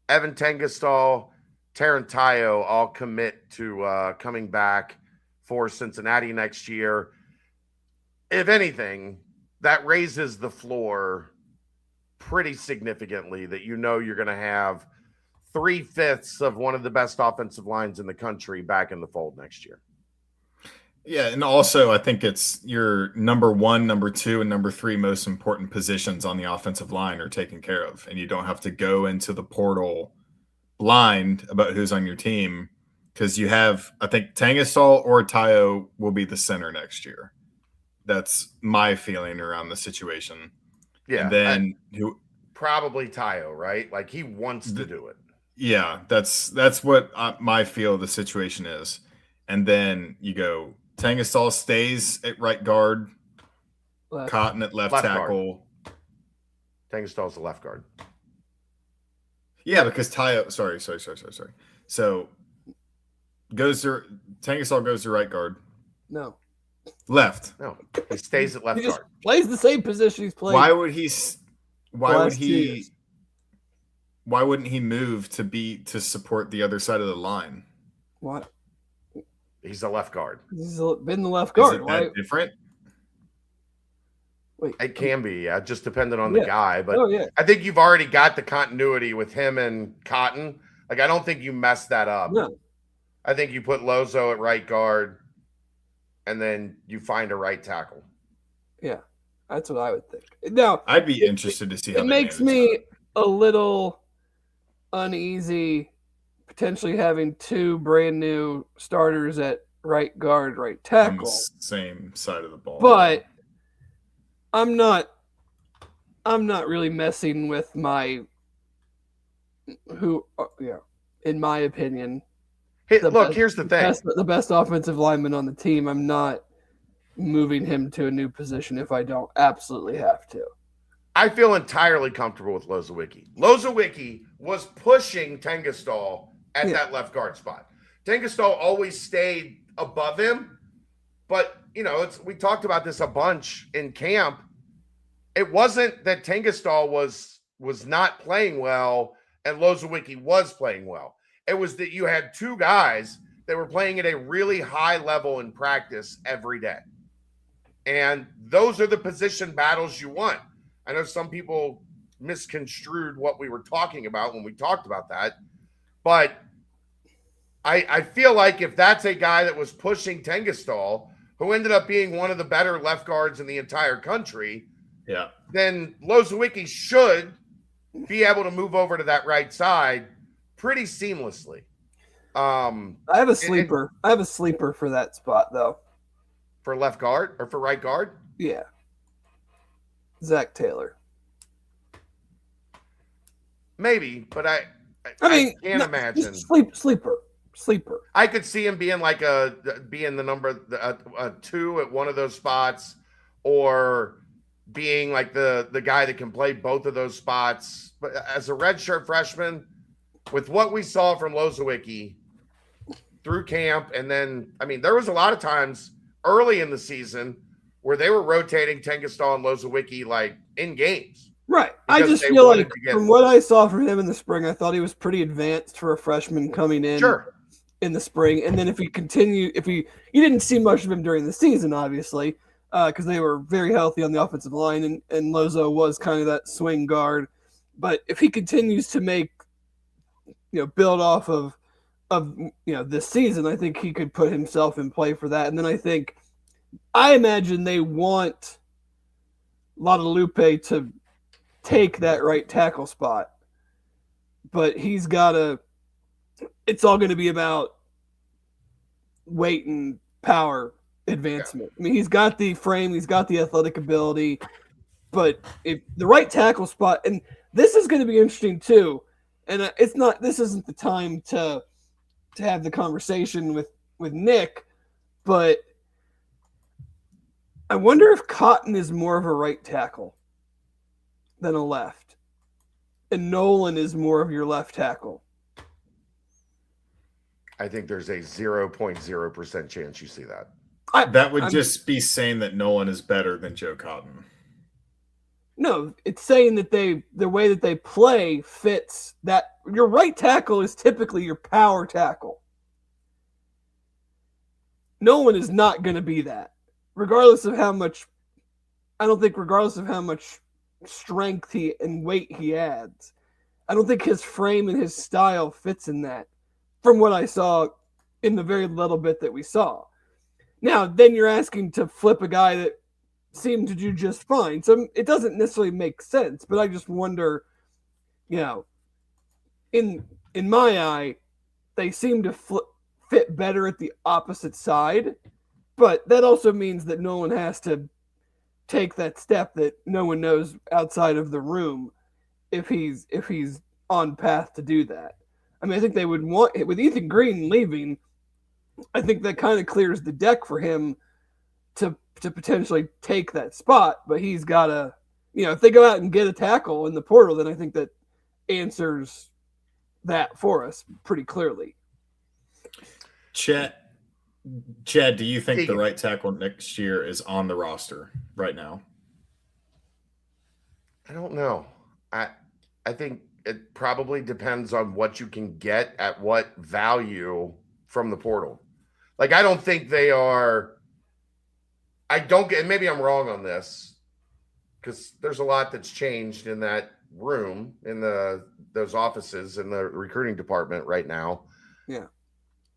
Evan Tengestal, Tarantayo all commit to coming back for Cincinnati next year. If anything, that raises the floor pretty significantly that you're going to have 3/5 of one of the best offensive lines in the country back in the fold next year. Yeah, and also I think it's your number 1, number 2, and number 3 most important positions on the offensive line are taken care of, and you don't have to go into the portal blind about who's on your team because you have, I think, Tengestal or Tayo will be the center next year. That's my feeling around the situation. Yeah, and then probably Tayo, right? Like he wants to do it. Yeah, that's what my feel of the situation is. And then you go, Tangasol stays at right guard, Cotton at left tackle. Tangastal's the left guard. Yeah, because Tayo. Sorry. So Tangasol goes to right guard. No. Left. No, he stays at left guard. Plays the same position he's played. Why wouldn't he move to support the other side of the line? What? He's a left guard. He's been the left guard. Is it that different? Wait, it can be, yeah, just depending on the guy. But I think you've already got the continuity with him and Cotton. Like, I don't think you messed that up. No. I think you put Lozo at right guard, and then you find a right tackle. Yeah, that's what I would think. Now, I'd be interested to see how it makes me a little uneasy potentially having two brand new starters at right guard, right tackle. On the same side of the ball. But I'm not really messing with in my opinion. Hey, look, here's the thing. The best offensive lineman on the team. I'm not moving him to a new position if I don't absolutely have to. I feel entirely comfortable with Lozowicki. Lozowicki was pushing Tangastal at that left guard spot. Tangastal always stayed above him, but we talked about this a bunch in camp. It wasn't that Tangastal was not playing well and Lozowicki was playing well. It was that you had two guys that were playing at a really high level in practice every day. And those are the position battles you want. I know some people misconstrued what we were talking about when we talked about that, but I feel like if that's a guy that was pushing Tangastal, who ended up being one of the better left guards in the entire country, then Lozowicki should be able to move over to that right side pretty seamlessly. I have a sleeper. I have a sleeper for that spot, though. For left guard or for right guard? Yeah. Zach Taylor. Maybe, but I can't imagine. Sleeper. I could see him being being the number 2 at one of those spots, or being like the guy that can play both of those spots. But as a redshirt freshman, with what we saw from Lozowicki through camp, and then there was a lot of times early in the season where they were rotating Tangastal and Lozowicki like in games. Right. I just feel like from what I saw from him in the spring, I thought he was pretty advanced for a freshman coming in. Sure. In the spring, and then you didn't see much of him during the season, obviously, because they were very healthy on the offensive line, and Lozo was kind of that swing guard. But if he continues to make, build off of this season, I think he could put himself in play for that. And then I imagine they want Guadalupe to take that right tackle spot, but he's got to. It's all going to be about weight and power advancement. I mean, he's got the frame, he's got the athletic ability, but if the right tackle spot, and this is going to be interesting too. And this isn't the time to have the conversation with Nick, but I wonder if Cotton is more of a right tackle than a left, and Nolan is more of your left tackle. I think there's a 0.0% chance you see that. That would just be saying that Nolan is better than Joe Cotton. No, it's saying that the way that they play fits that. Your right tackle is typically your power tackle. Nolan is not going to be that. Regardless of how much strength and weight he adds, I don't think his frame and his style fits in that. From what I saw in the very little bit that we saw. Now, then you're asking to flip a guy that seemed to do just fine. So it doesn't necessarily make sense, but I just wonder, in my eye, they seem to fit better at the opposite side, but that also means that no one has to take that step that no one knows outside of the room if he's on path to do that. I mean, I think they would want it with Ethan Green leaving. I think that kind of clears the deck for him to potentially take that spot. But he's got to, if they go out and get a tackle in the portal, then I think that answers that for us pretty clearly. Chad, do you think the right tackle next year is on the roster right now? I don't know. I think it probably depends on what you can get at what value from the portal. Like, I don't think they are. I don't get, and maybe I'm wrong on this, because there's a lot that's changed in that room, in those offices in the recruiting department right now. Yeah.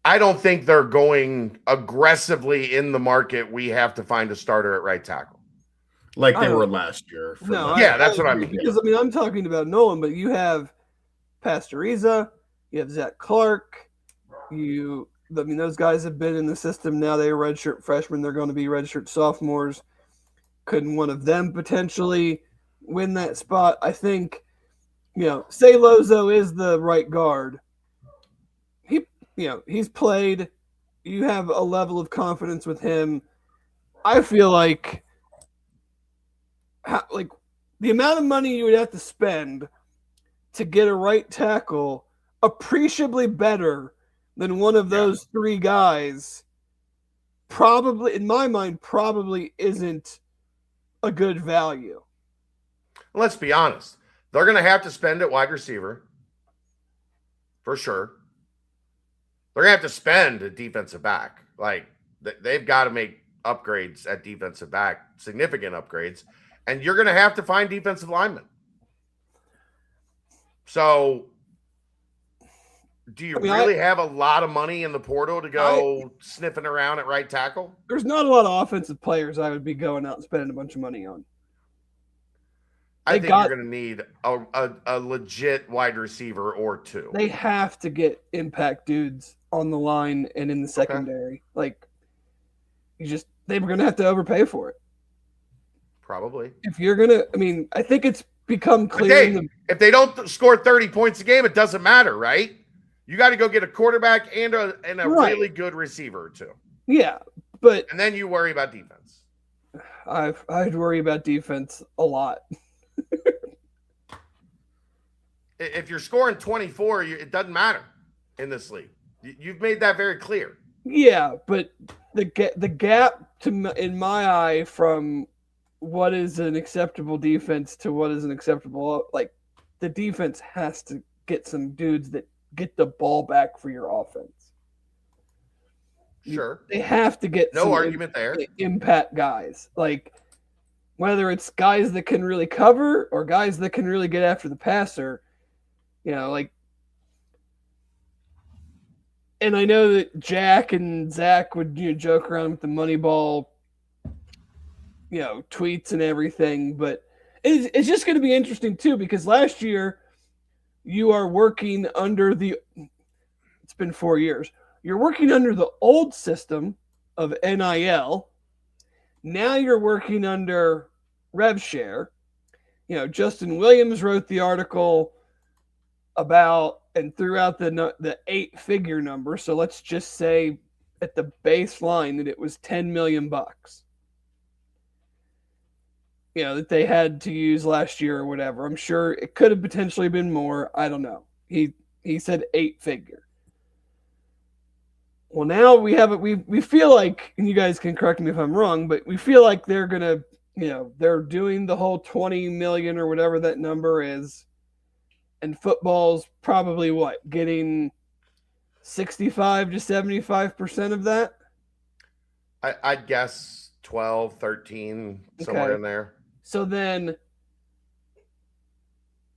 I don't think they're going aggressively in the market. We have to find a starter at right tackle. Like they were last year. That's what I mean. Because, I'm talking about Nolan, but you have Pastoriza, you have Zach Clark, those guys have been in the system now. They were redshirt freshmen. They're going to be redshirt sophomores. Couldn't one of them potentially win that spot? I think, say Lozo is the right guard. He's played. You have a level of confidence with him. I feel like the amount of money you would have to spend to get a right tackle appreciably better than one of those three guys probably, in my mind, probably isn't a good value. Let's be honest. They're going to have to spend at wide receiver for sure. They're going to have to spend at defensive back. Like, they've got to make upgrades at defensive back, significant upgrades, and you're going to have to find defensive linemen. So, do you really have a lot of money in the portal to go sniffing around at right tackle? There's not a lot of offensive players I would be going out and spending a bunch of money on. I think you're going to need a legit wide receiver or two. They have to get impact dudes on the line and in the secondary. Okay. They were going to have to overpay for it. Probably. If you're going to, I think it's become clear. If they don't score 30 points a game, it doesn't matter, right? You got to go get a quarterback and a really good receiver or two. Yeah, and then you worry about defense. I'd worry about defense a lot. If you're scoring 24, it doesn't matter in this league. You've made that very clear. Yeah, but the gap in my eye from what is an acceptable defense to what is an acceptable, the defense has to get some dudes that get the ball back for your offense. Sure. They have to get no argument there. Impact guys. Whether it's guys that can really cover or guys that can really get after the passer, and I know that Jack and Zach would joke around with the Moneyball, tweets and everything, but it's just going to be interesting too, because last year you are working under it's been 4 years. You're working under the old system of NIL. Now you're working under rev share. Justin Williams wrote the article about and threw out the 8-figure number. So let's just say at the baseline that it was $10 million. That they had to use last year or whatever. I'm sure it could have potentially been more. I don't know. He said 8-figure. Well, now we have it. We feel like, and you guys can correct me if I'm wrong, but we feel like they're gonna, they're doing the whole 20 million or whatever that number is, and football's probably getting 65 to 75% of that. I'd guess 12, 13, somewhere in there. So then,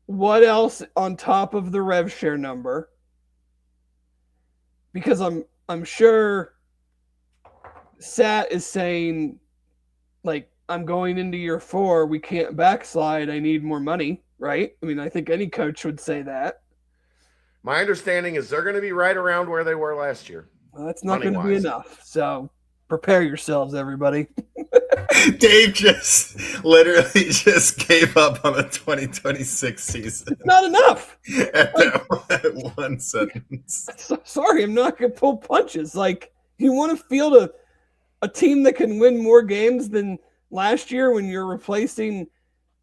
what else on top of the rev share number? Because I'm sure Sat is saying, I'm going into year 4. We can't backslide. I need more money, right? I think any coach would say that. My understanding is they're going to be right around where they were last year. Well, that's not going to be enough. So prepare yourselves, everybody. Dave just literally just gave up on the 2026 season. It's not enough. At that one sentence. Sorry, I'm not going to pull punches. Like, you want to field a team that can win more games than last year when you're replacing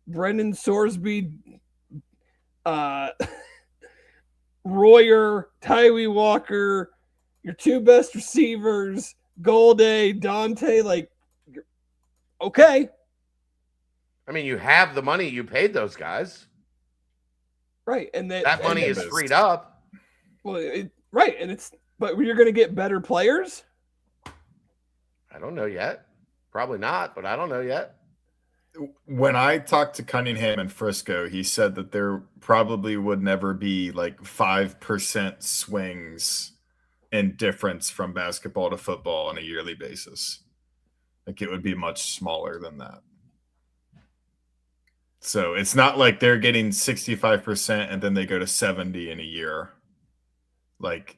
Brendan Sorsby, Royer, Tyree Walker, your two best receivers, Golday, Dante, like, okay. I mean, you have the money. You paid those guys. Right. And that money is freed up. Well, right. And but you're going to get better players? I don't know yet. Probably not, but I don't know yet. When I talked to Cunningham and Frisco, he said that there probably would never be like 5% swings in difference from basketball to football on a yearly basis. Like, it would be much smaller than that. So it's not like they're getting 65% and then they go to 70 in a year. Like,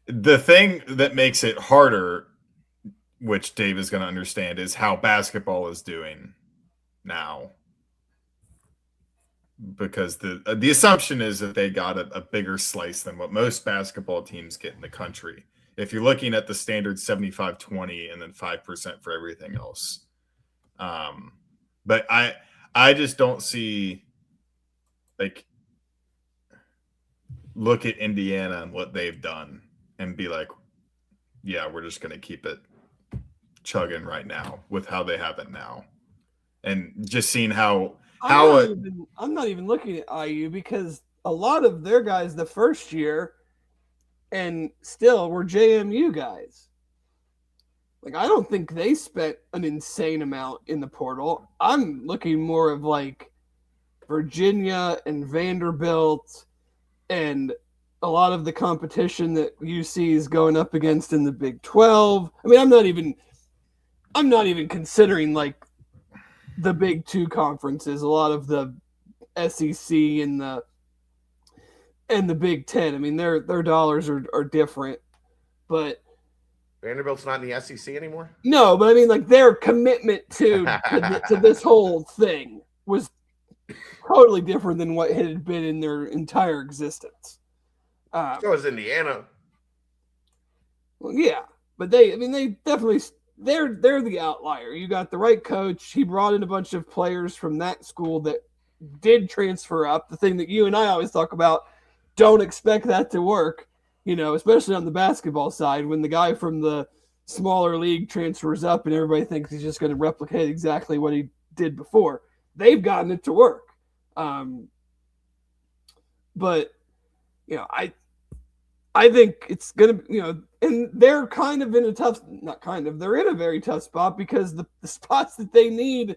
the thing that makes it harder, which Dave is going to understand, is how basketball is doing now. Because the assumption is that they got a bigger slice than what most basketball teams get in the country. If you're looking at the standard 75-20 and then 5% for everything else. But I just don't see, like, look at Indiana and what they've done and be like, yeah, we're just going to keep it chugging right now with how they have it now. And just seeing how I'm not even looking at IU because a lot of their guys the first year and still were JMU guys. Like, I don't think they spent an insane amount in the portal. I'm looking more of like Virginia and Vanderbilt and a lot of the competition that UC is going up against in the Big 12. I mean, I'm not even considering like the Big 2 conferences, a lot of the SEC and the Big 10. I mean, their dollars are different, but Vanderbilt's not in the SEC anymore? No, but I mean, like, their commitment to this whole thing was totally different than what had been in their entire existence. So is Indiana. Well, yeah, but they definitely they're the outlier. You got the right coach. He brought in a bunch of players from that school that did transfer up. The thing that you and I always talk about, don't expect that to work. You know, especially on the basketball side, when the guy from the smaller league transfers up and everybody thinks he's just going to replicate exactly what he did before. They've gotten it to work. But, you know, I think it's going to, you know, and they're kind of in a tough, not kind of, they're in a very tough spot because the spots that they need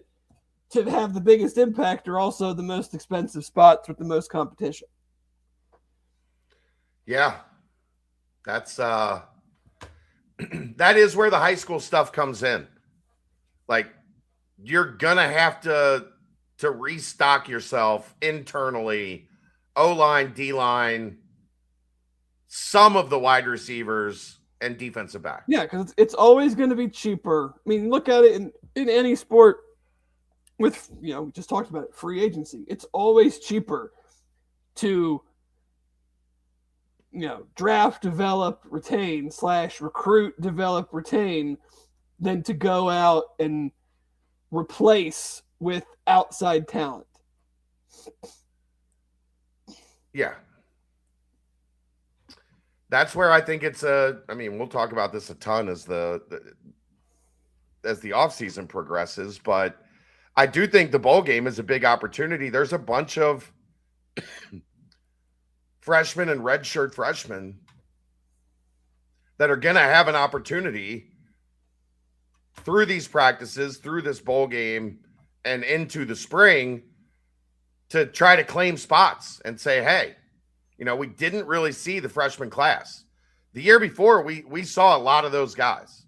to have the biggest impact are also the most expensive spots with the most competition. Yeah. That's that is where the high school stuff comes in. Like, you're gonna have to restock yourself internally, O-line, D-line, some of the wide receivers, and defensive back. Yeah, because it's always going to be cheaper. I mean, look at it in any sport with, you know, we just talked about it, free agency. It's always cheaper to, you know, draft, develop, retain / recruit, develop, retain than to go out and replace with outside talent. Yeah. That's where I think it's I mean, we'll talk about this a ton as the offseason progresses, but I do think the bowl game is a big opportunity. There's a bunch of freshmen and redshirt freshmen that are going to have an opportunity through these practices, through this bowl game, and into the spring to try to claim spots and say, hey, you know, we didn't really see the freshman class. The year before, we saw a lot of those guys.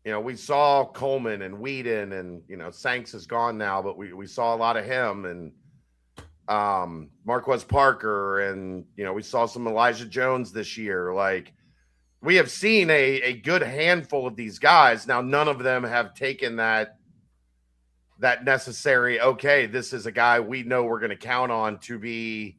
You know, we saw Coleman and Whedon and, you know, Sanks is gone now, but we saw a lot of him and Marquez Parker, and, you know, we saw some Elijah Jones this year. Like, we have seen a good handful of these guys. Now, none of them have taken that necessary, okay, this is a guy we know we're going to count on to be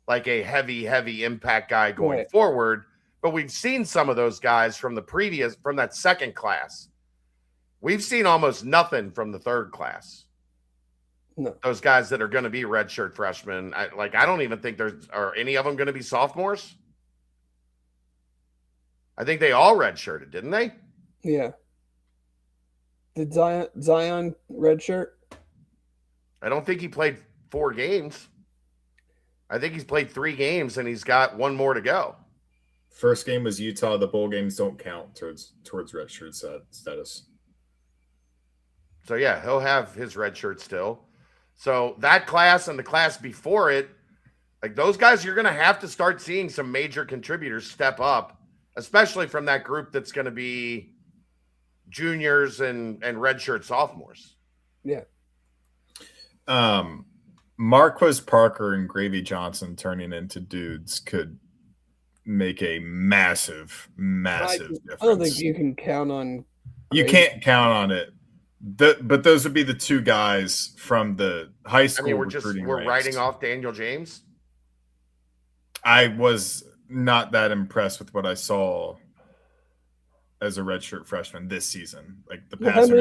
like a heavy impact guy going forward. But we've seen some of those guys from that second class. We've seen almost nothing from the third class. No. Those guys that are going to be redshirt freshmen. I don't even think are any of them going to be sophomores. I think they all redshirted, didn't they? Yeah. Did Zion redshirt? I don't think he played 4 games. I think he's played 3 games and he's got 1 more to go. First game was Utah. The bowl games don't count towards redshirt status. So yeah, he'll have his red shirt still. So that class and the class before it, like those guys, you're going to have to start seeing some major contributors step up, especially from that group that's going to be juniors and redshirt sophomores. Yeah. Marquez Parker and Gravy Johnson turning into dudes could make a massive difference. I don't think you can count on. You can't count on it. But those would be the 2 guys from the high school. We're writing off Daniel James. I was not that impressed with what I saw as a redshirt freshman this season. Like the past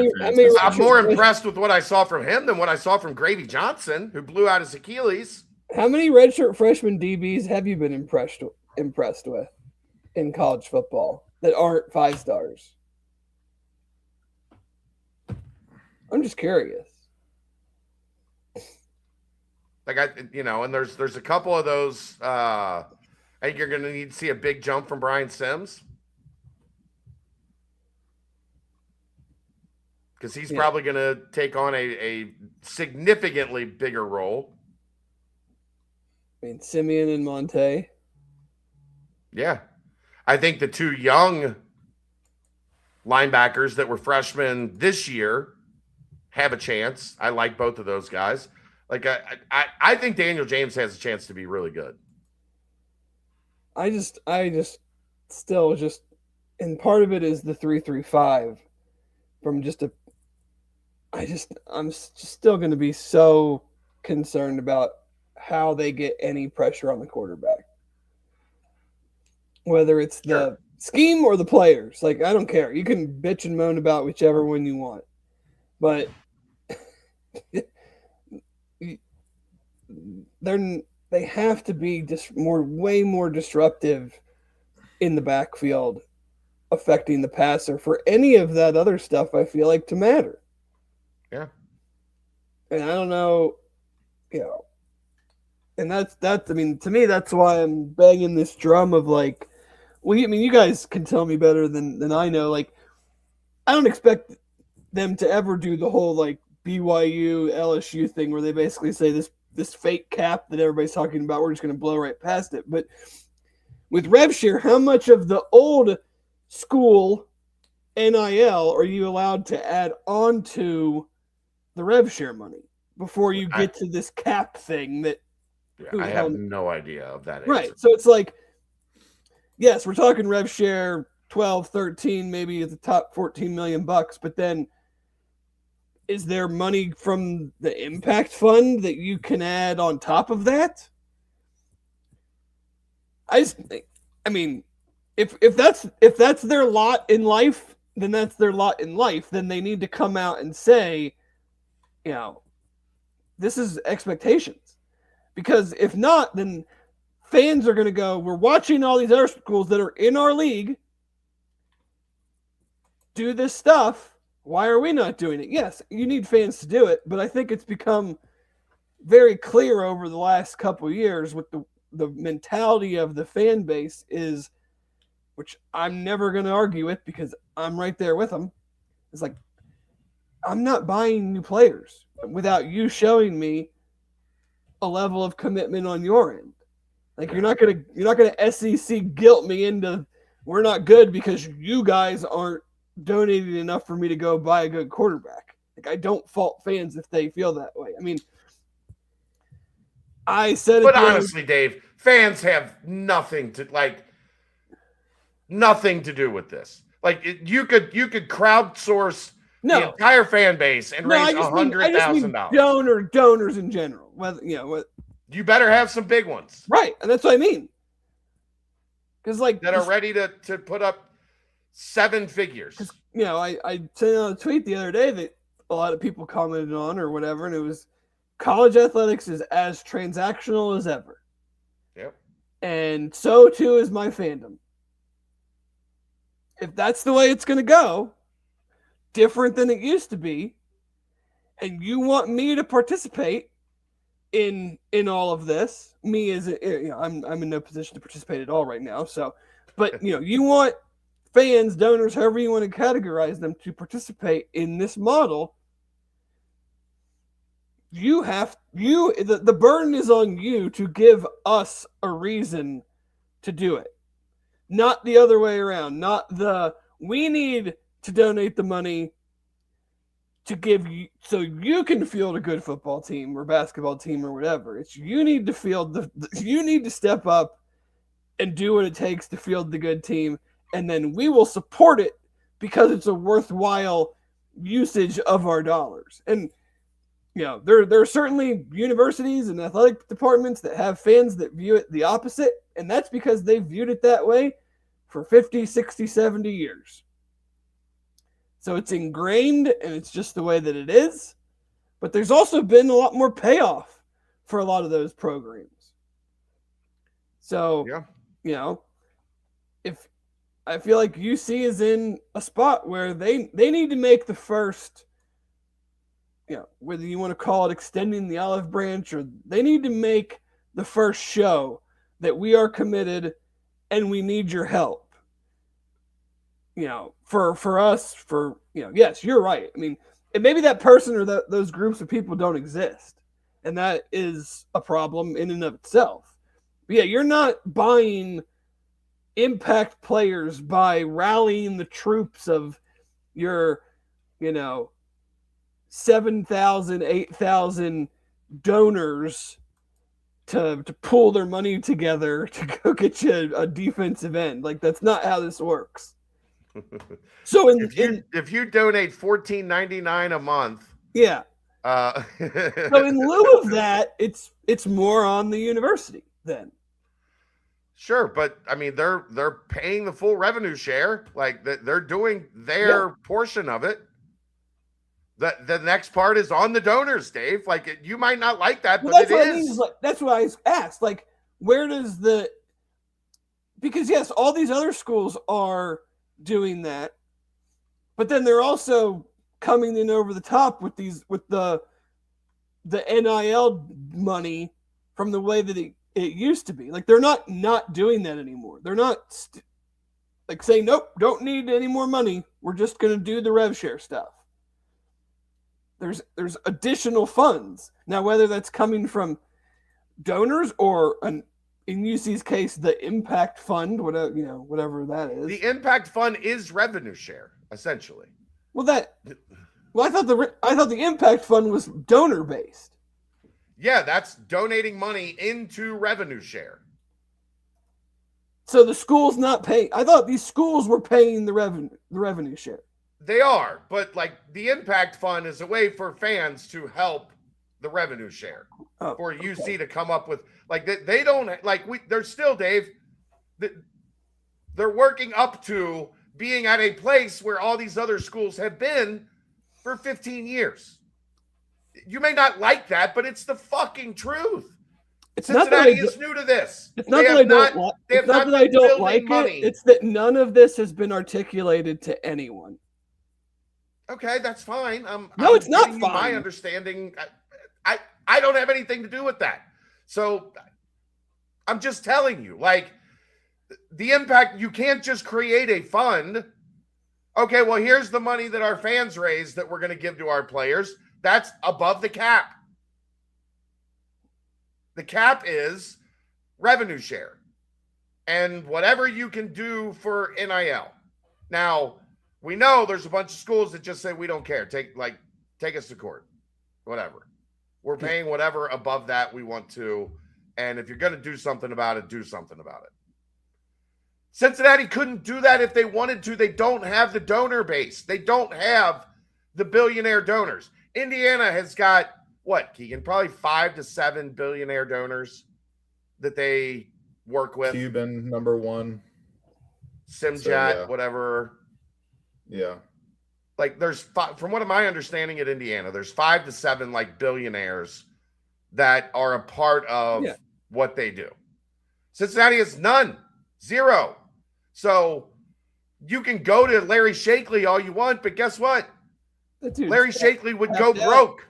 I'm more impressed with what I saw from him than what I saw from Gravy Johnson, who blew out his Achilles. How many redshirt freshman DBs have you been impressed with in college football that aren't 5 stars? I'm just curious. Like and there's a couple of those. I think you're going to need to see a big jump from Brian Sims because he's probably going to take on a significantly bigger role. I mean, Simeon and Monte. Yeah, I think the 2 young linebackers that were freshmen this year have a chance. I like both of those guys. Like I think Daniel James has a chance to be really good. I just still and part of it is the 3-3-5 from I'm still going to be so concerned about how they get any pressure on the quarterback. Whether it's the scheme or the players. Like, I don't care. You can bitch and moan about whichever one you want. But they have to be just way more disruptive in the backfield, affecting the passer for any of that other stuff, I feel like, to matter. Yeah. And I don't know, and that's I mean, to me, that's why I'm banging this drum of like, well, I mean, you guys can tell me better than I know. Like, I don't expect them to ever do the whole like BYU LSU thing where they basically say this fake cap that everybody's talking about, we're just going to blow right past it. But with RevShare, how much of the old school NIL are you allowed to add on to the RevShare money before you get to this cap thing that I have no idea of that answer. Right. So it's like, yes, we're talking RevShare 12, 13, maybe at the top 14 million bucks, but then is there money from the impact fund that you can add on top of that? I mean, if that's their lot in life, then that's their lot in life. Then they need to come out and say, this is expectations. Because if not, then fans are going to go, we're watching all these other schools that are in our league do this stuff. Why are we not doing it? Yes, you need fans to do it, but I think it's become very clear over the last couple of years with the mentality of the fan base is, which I'm never going to argue with because I'm right there with them. It's like, I'm not buying new players without you showing me a level of commitment on your end. Like, you're not gonna SEC guilt me into we're not good because you guys aren't donating enough for me to go buy a good quarterback. Like, I don't fault fans if they feel that way. I mean, I said it. But honestly, Dave, fans have nothing to like. nothing to do with this. Like you could crowdsource the entire fan base and raise $100,000. Donors in general. Whether you better have some big ones, right? And that's what I mean. Because that are ready to put up 7 figures. Because I sent out a tweet the other day that a lot of people commented on or whatever, and it was college athletics is as transactional as ever. Yep. And so too is my fandom. If that's the way it's going to go, different than it used to be, and you want me to participate in all of this, me as I'm in no position to participate at all right now. So, but you want fans, donors, however you want to categorize them, to participate in this model. The burden is on you to give us a reason to do it. Not the other way around. Not we need to donate the money to give you so you can field a good football team or basketball team or whatever. It's you need to field you need to step up and do what it takes to field the good team, and then we will support it because it's a worthwhile usage of our dollars. And there are certainly universities and athletic departments that have fans that view it the opposite, and that's because they've viewed it that way for 50, 60, 70 years. So it's ingrained, and it's just the way that it is. But there's also been a lot more payoff for a lot of those programs. So, if I feel like UC is in a spot where they need to make the first, whether you want to call it extending the olive branch, or they need to make the first show that we are committed and we need your help. For us, yes, you're right. I mean, and maybe that person or those groups of people don't exist, and that is a problem in and of itself. But yeah, you're not buying impact players by rallying the troops of your, 7,000, 8,000 donors to pull their money together to go get you a defensive end. Like, that's not how this works. So if you donate $14.99 a month, so in lieu of that, it's more on the university then. Sure, but I mean they're paying the full revenue share, like they're doing their portion of it. The next part is on the donors, Dave. Like, you might not like that, but it is. That's what I asked. Like, where does because yes, all these other schools are doing that, but then they're also coming in over the top with the NIL money from the way that it used to be. Like, they're not doing that anymore. They're not saying, nope, don't need any more money. We're just going to do the rev share stuff. There's additional funds now, whether that's coming from donors or in UC's case, the impact fund, whatever that is. The impact fund is revenue share, essentially. I thought the impact fund was donor based. Yeah, that's donating money into revenue share. So the school's not paying. I thought these schools were paying the revenue share. They are, but the impact fund is a way for fans to help the revenue share for UC to come up with they don't they're still, Dave, they're working up to being at a place where all these other schools have been for 15 years. You may not like that, but it's the fucking truth. Cincinnati is new to this. It's not that I don't like it. It's that none of this has been articulated to anyone. Okay, that's fine. It's not fine. My understanding, I don't have anything to do with that. So I'm just telling you, the impact, you can't just create a fund. Okay, well, here's the money that our fans raise that we're going to give to our players. That's above the cap. The cap is revenue share and whatever you can do for NIL. Now, we know there's a bunch of schools that just say, we don't care. Take us to court, whatever. We're paying whatever above that we want to. And if you're going to do something about it, do something about it. Cincinnati couldn't do that if they wanted to. They don't have the donor base. They don't have the billionaire donors. Indiana has got, what, Keegan? Probably 5 to 7 billionaire donors that they work with. Cuban, number one. Simjat, whatever. Yeah. Like there's from what my understanding at Indiana, there's 5 to 7 like billionaires that are a part of what they do. Cincinnati has none, 0. So you can go to Larry Shakley all you want, but guess what? Larry Shakley would go broke.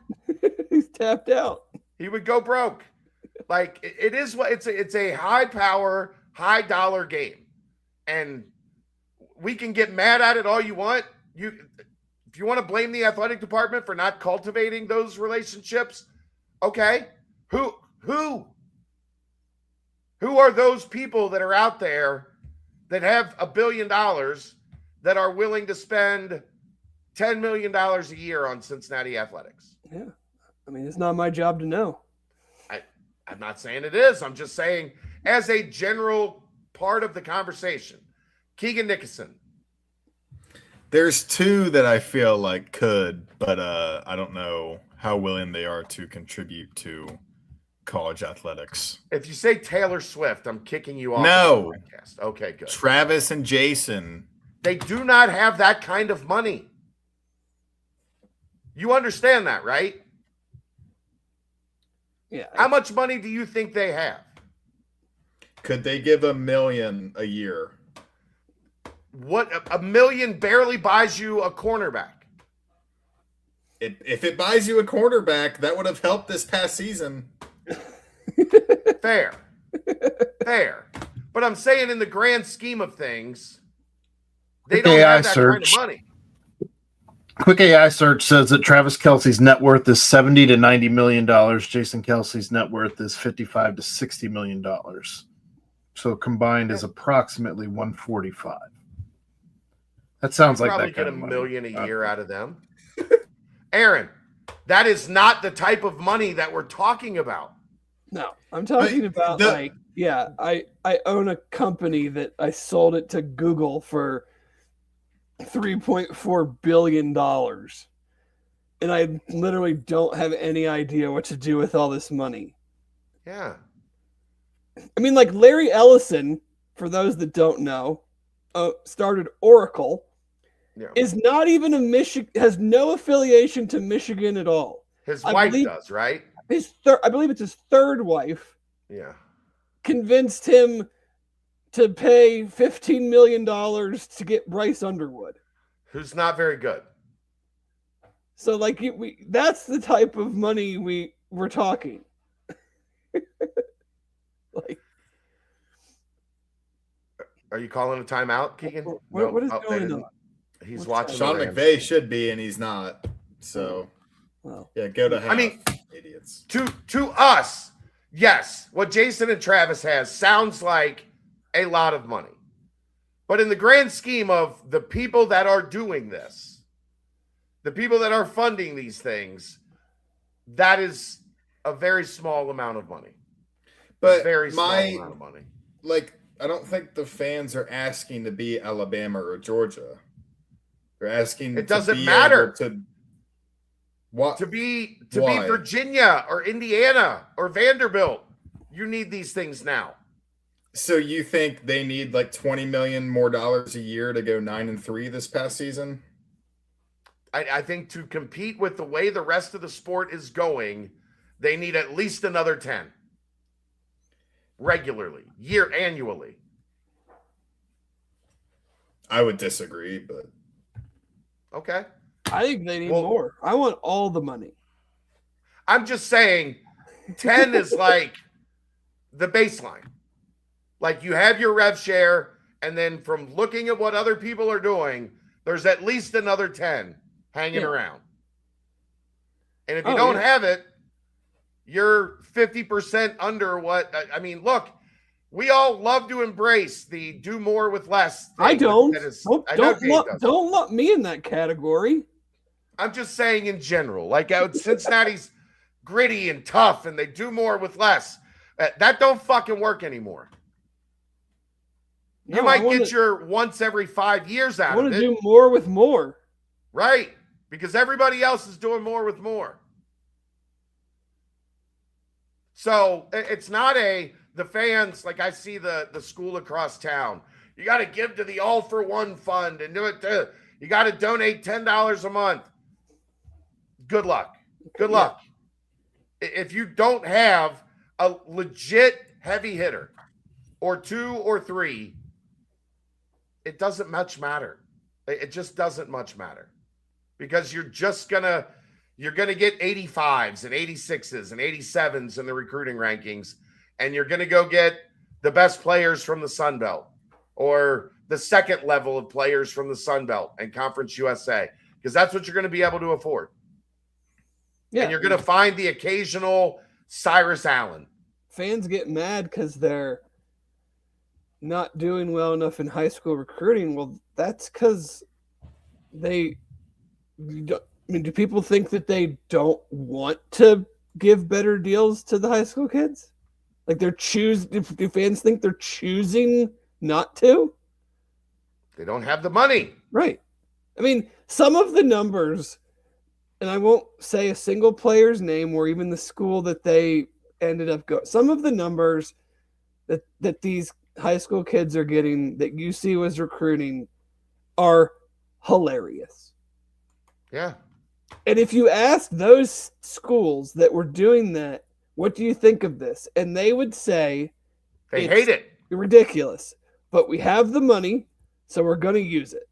He's tapped out. He would go broke. Like it is what it's a high power, high dollar game. And we can get mad at it all you want. If you want to blame the athletic department for not cultivating those relationships, okay. Who are those people that are out there that have $1 billion that are willing to spend $10 million a year on Cincinnati athletics? Yeah. I mean, it's not my job to know. I'm not saying it is. I'm just saying as a general part of the conversation. Keegan Nickoson. There's 2 that I feel like could, but I don't know how willing they are to contribute to college athletics. If you say Taylor Swift, I'm kicking you off. No. The podcast. Okay, good. Travis and Jason. They do not have that kind of money. You understand that, right? Yeah. How much money do you think they have? Could they give $1 million a year? What, $1 million barely buys you a cornerback. If it buys you a quarterback, that would have helped this past season. Fair. But I'm saying in the grand scheme of things, they don't have that kind of money. Quick AI search says that Travis Kelce's net worth is $70 to $90 million. Jason Kelce's net worth is $55 to $60 million. So combined is approximately 145. That sounds like probably that kind get of $1 million a year out of them. Aaron, that is not the type of money that we're talking about. No, I'm talking about I own a company that I sold it to Google for $3.4 billion. And I literally don't have any idea what to do with all this money. Yeah. I mean, like Larry Ellison, for those that don't know, started Oracle, is not even a Michigan, has no affiliation to Michigan at all. His wife does, right? I believe it's his third wife. Yeah. Convinced him to pay $15 million to get Bryce Underwood, who's not very good. So, like, that's the type of money we're talking. Like, are you calling a timeout, Keegan? What is going on? He's watching. Sean McVay should be, and he's not. So, yeah, go to half. I mean, idiots. To us, yes, what Jason and Travis has sounds like a lot of money. But in the grand scheme of the people that are doing this, the people that are funding these things, that is a very small amount of money. But very small amount of money. Like, I don't think the fans are asking to be Alabama or Georgia. They're asking. It doesn't matter. To be Virginia or Indiana or Vanderbilt. You need these things now. So you think they need like $20 million more a year to go 9-3 this past season? I think to compete with the way the rest of the sport is going, they need at least another 10 regularly, annually. I would disagree, but okay. I think they need more. I want all the money. I'm just saying 10 is like the baseline. Like you have your rev share, and then from looking at what other people are doing, there's at least another 10 hanging around. And if you don't have it, you're 50% under what I mean, look, we all love to embrace the do more with less. I don't. Don't lump me in that category. I'm just saying in general, like Cincinnati's gritty and tough and they do more with less. That don't fucking work anymore. You might get your once every 5 years out of it. I want to do more with more. Right. Because everybody else is doing more with more. So it's not the fans, like I see the school across town. You got to give to the All for One fund and do it. You got to donate $10 a month. Good luck. Good luck. If you don't have a legit heavy hitter or 2 or 3, it doesn't much matter. It just doesn't much matter because you're gonna get 85s and 86s and 87s in the recruiting rankings, and you're gonna go get the best players from the Sun Belt or the second level of players from the Sun Belt and Conference USA, because that's what you're going to be able to afford. Yeah. And you're going to find the occasional Cyrus Allen. Fans get mad because they're not doing well enough in high school recruiting. Well, that's because do people think that they don't want to give better deals to the high school kids? Like do fans think they're choosing not to? They don't have the money. Right. I mean, some of the numbers, and I won't say a single player's name or even the school that they ended up going. Some of the numbers that these high school kids are getting that UC was recruiting are hilarious. Yeah. And if you ask those schools that were doing that, what do you think of this? And they would say they hate it. Ridiculous. But we have the money, so we're going to use it.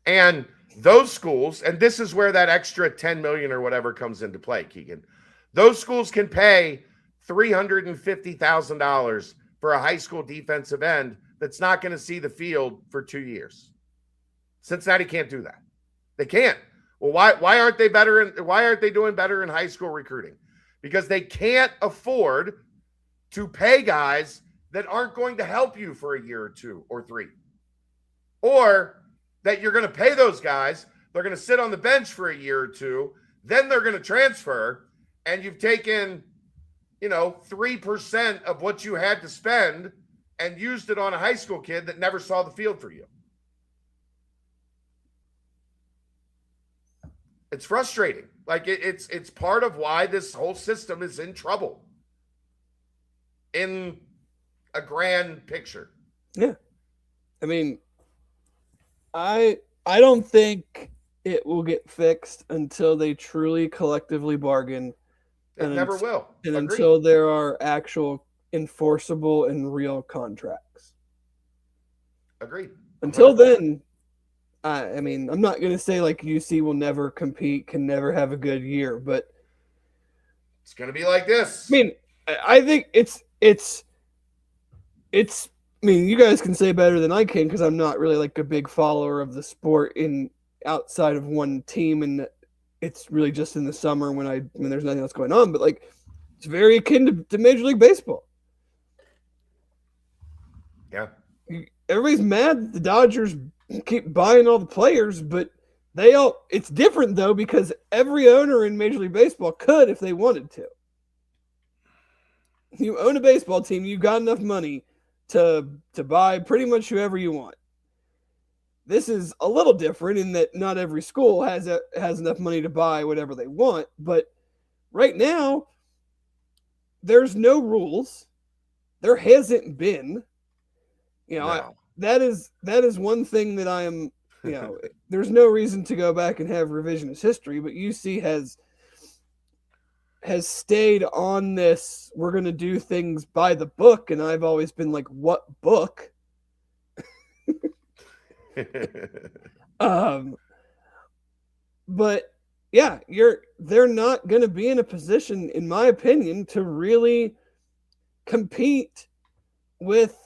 And those schools, and this is where that extra $10 million or whatever comes into play, Keegan. Those schools can pay $350,000 for a high school defensive end that's not going to see the field for 2 years. Cincinnati can't do that. They can't. Well, why aren't they better? Why aren't they doing better in high school recruiting? Because they can't afford to pay guys that aren't going to help you for a year or 2 or 3. Or that you're going to pay those guys, they're going to sit on the bench for a year or 2, then they're going to transfer, and you've taken, 3% of what you had to spend and used it on a high school kid that never saw the field for you. It's frustrating. Like it's part of why this whole system is in trouble in a grand picture. Yeah. I mean, I don't think it will get fixed until they truly collectively bargain. It never will. And until there are actual enforceable and real contracts. Agreed. Until then, I mean, I'm not going to say like UC will never compete, can never have a good year, but it's going to be like this. I mean, I think it's I mean, you guys can say better than I can because I'm not really like a big follower of the sport outside of one team, and it's really just in the summer when there's nothing else going on. But like, it's very akin to Major League Baseball. Yeah, everybody's mad that the Dodgers keep buying all the players, but it's different though because every owner in Major League Baseball could if they wanted to. You own a baseball team, you've got enough money to buy pretty much whoever you want. This is a little different in that not every school has enough money to buy whatever they want, but right now there's no rules. There hasn't been. No. That is one thing that I am, there's no reason to go back and have revisionist history, but UC has stayed on this, we're going to do things by the book, and I've always been like, what book? But yeah, they're not going to be in a position, in my opinion, to really compete with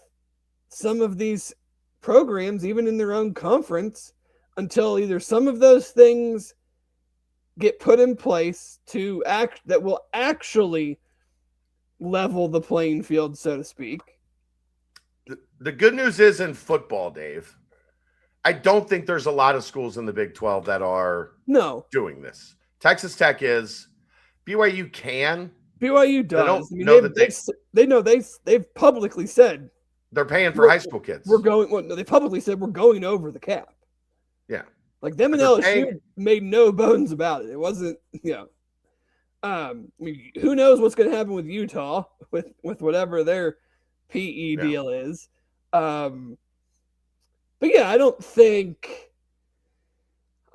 some of these programs, even in their own conference, until either some of those things get put in place that will actually level the playing field, so to speak. The good news is in football, Dave, I don't think there's a lot of schools in the Big 12 that are doing this. Texas Tech is. BYU can. BYU does. They've publicly said They're paying for high school kids. They publicly said we're going over the cap. Yeah. Like them and LSU made no bones about it. It wasn't, who knows what's going to happen with Utah with whatever their PE deal is. But yeah, I don't think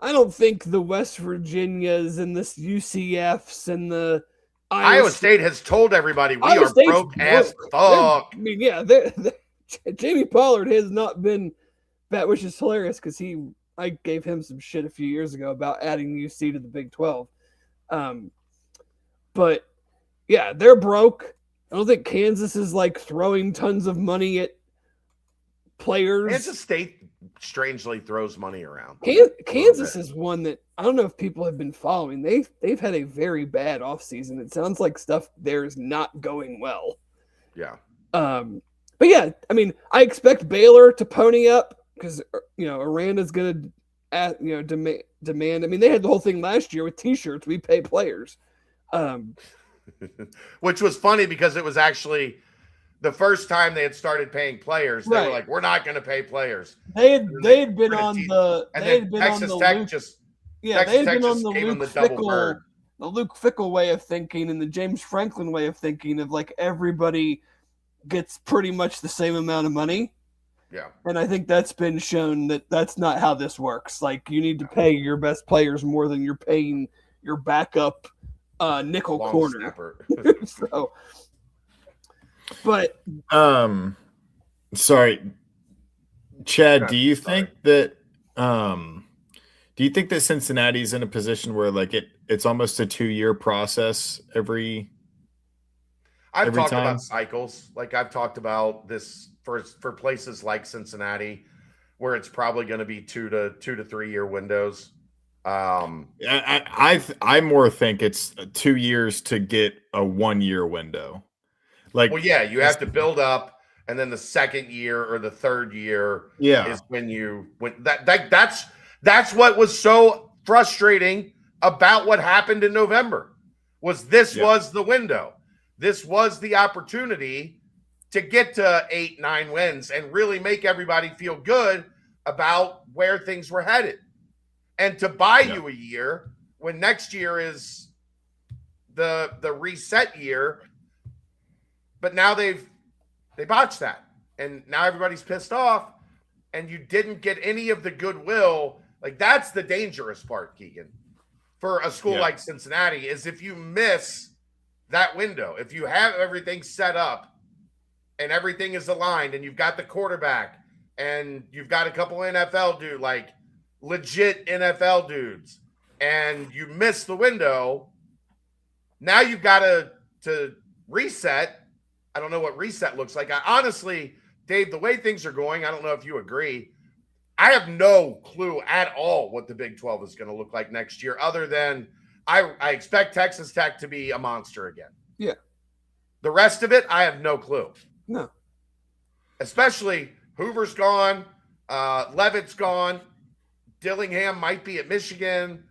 the West Virginias and the UCFs and the Iowa State has told everybody we are broke as fuck. Jamie Pollard has not been that, which is hilarious because I gave him some shit a few years ago about adding UC to the Big 12. But yeah, they're broke. I don't think Kansas is like throwing tons of money at players. Kansas State strangely throws money around. Kansas is one that I don't know if people have been following. They've had a very bad offseason. It sounds like stuff there is not going well. Yeah. But yeah, I mean, I expect Baylor to pony up because Aranda's going to demand. I mean, they had the whole thing last year with T-shirts. We pay players, which was funny because it was actually the first time they had started paying players. They were like, "We're not going to pay players." They had been on the. They had been Texas on the Tech Luke, just yeah. Texas They had Tech been on just the gave them Luke the double bird. The Luke Fickell way of thinking and the James Franklin way of thinking of like everybody gets pretty much the same amount of money. Yeah. And I think that's been shown that that's not how this works. Like you need to pay your best players more than you're paying your backup nickel Long corner. So, but sorry, Chad, do you think that Cincinnati's in a position where like it's almost a 2-year process I've talked about cycles. Like I've talked about this for places like Cincinnati, where it's probably going to be 2 to 3 year windows. I more think it's 2 years to get a 1-year window. Like, well, yeah, you have to build up, and then the second year or the third year is when that's what was so frustrating about what happened in November. Was the window. This was the opportunity to get to 8-9 wins and really make everybody feel good about where things were headed. And to buy you a year when next year is the reset year. But now they botched that. And now everybody's pissed off and you didn't get any of the goodwill. Like that's the dangerous part, Keegan, for a school like Cincinnati is if you miss that window, if you have everything set up and everything is aligned and you've got the quarterback and you've got a couple NFL dudes, like legit NFL dudes, and you miss the window, now you've got to reset. I don't know what reset looks like. I honestly, Dave, the way things are going, I don't know if you agree. I have no clue at all what the Big 12 is going to look like next year, other than I expect Texas Tech to be a monster again. Yeah. The rest of it, I have no clue. No. Especially Hoover's gone. Levitt's gone. Dillingham might be at Michigan.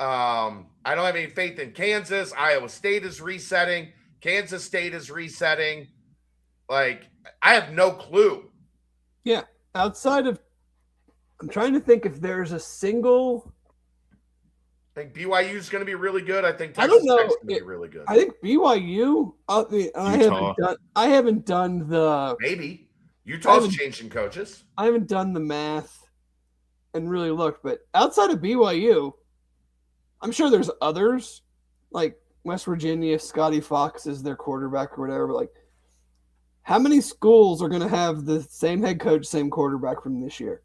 I don't have any faith in Kansas. Iowa State is resetting. Kansas State is resetting. Like, I have no clue. Yeah. Outside of, I'm trying to think if there's a single. I think BYU is going to be really good. I think Texas Tech's going to be really good. I think BYU. I haven't done the. Maybe Utah's changing coaches. I haven't done the math and really looked, but outside of BYU, I'm sure there's others like West Virginia. Scotty Fox is their quarterback or whatever. But like, how many schools are going to have the same head coach, same quarterback from this year?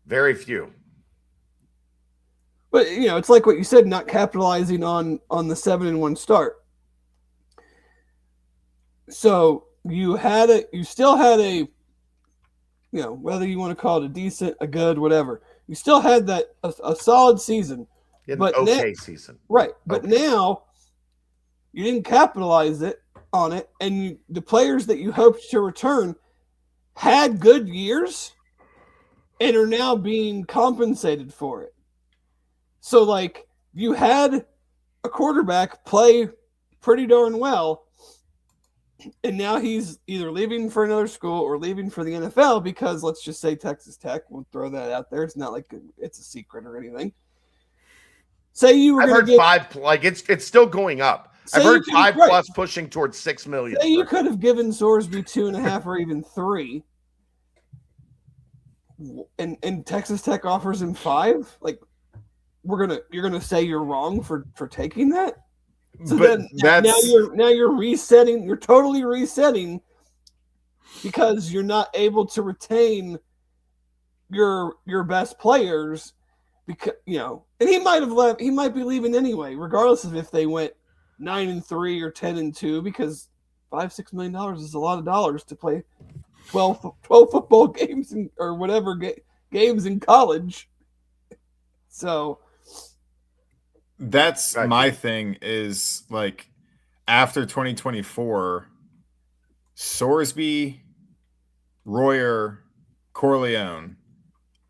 Very few. But, it's like what you said, not capitalizing on the 7-1 start. So you still had a, whether you want to call it a decent, a good, whatever. You still had that a solid season. Season. Right. But now you didn't capitalize on it. And the players that you hoped to return had good years and are now being compensated for it. So, like, you had a quarterback play pretty darn well, And now he's either leaving for another school or leaving for the NFL because let's just say Texas Tech. We'll throw that out there. It's not like it's a secret or anything. Say you were. I've heard five. Like it's still going up. I've heard 5+ pushing towards 6 million. Say you could have given Sorsby 2.5 or even 3, and Texas Tech offers him 5. Like you're gonna say you're wrong for taking that. So but then now you're resetting. You're totally resetting because you're not able to retain your best players because and he might have left. He might be leaving anyway, regardless of if they went 9-3 or 10-2, because $5-6 million is a lot of dollars to play 12 football games or whatever games in college. So. That's my thing is like after 2024, Sorsby, Royer, Corleone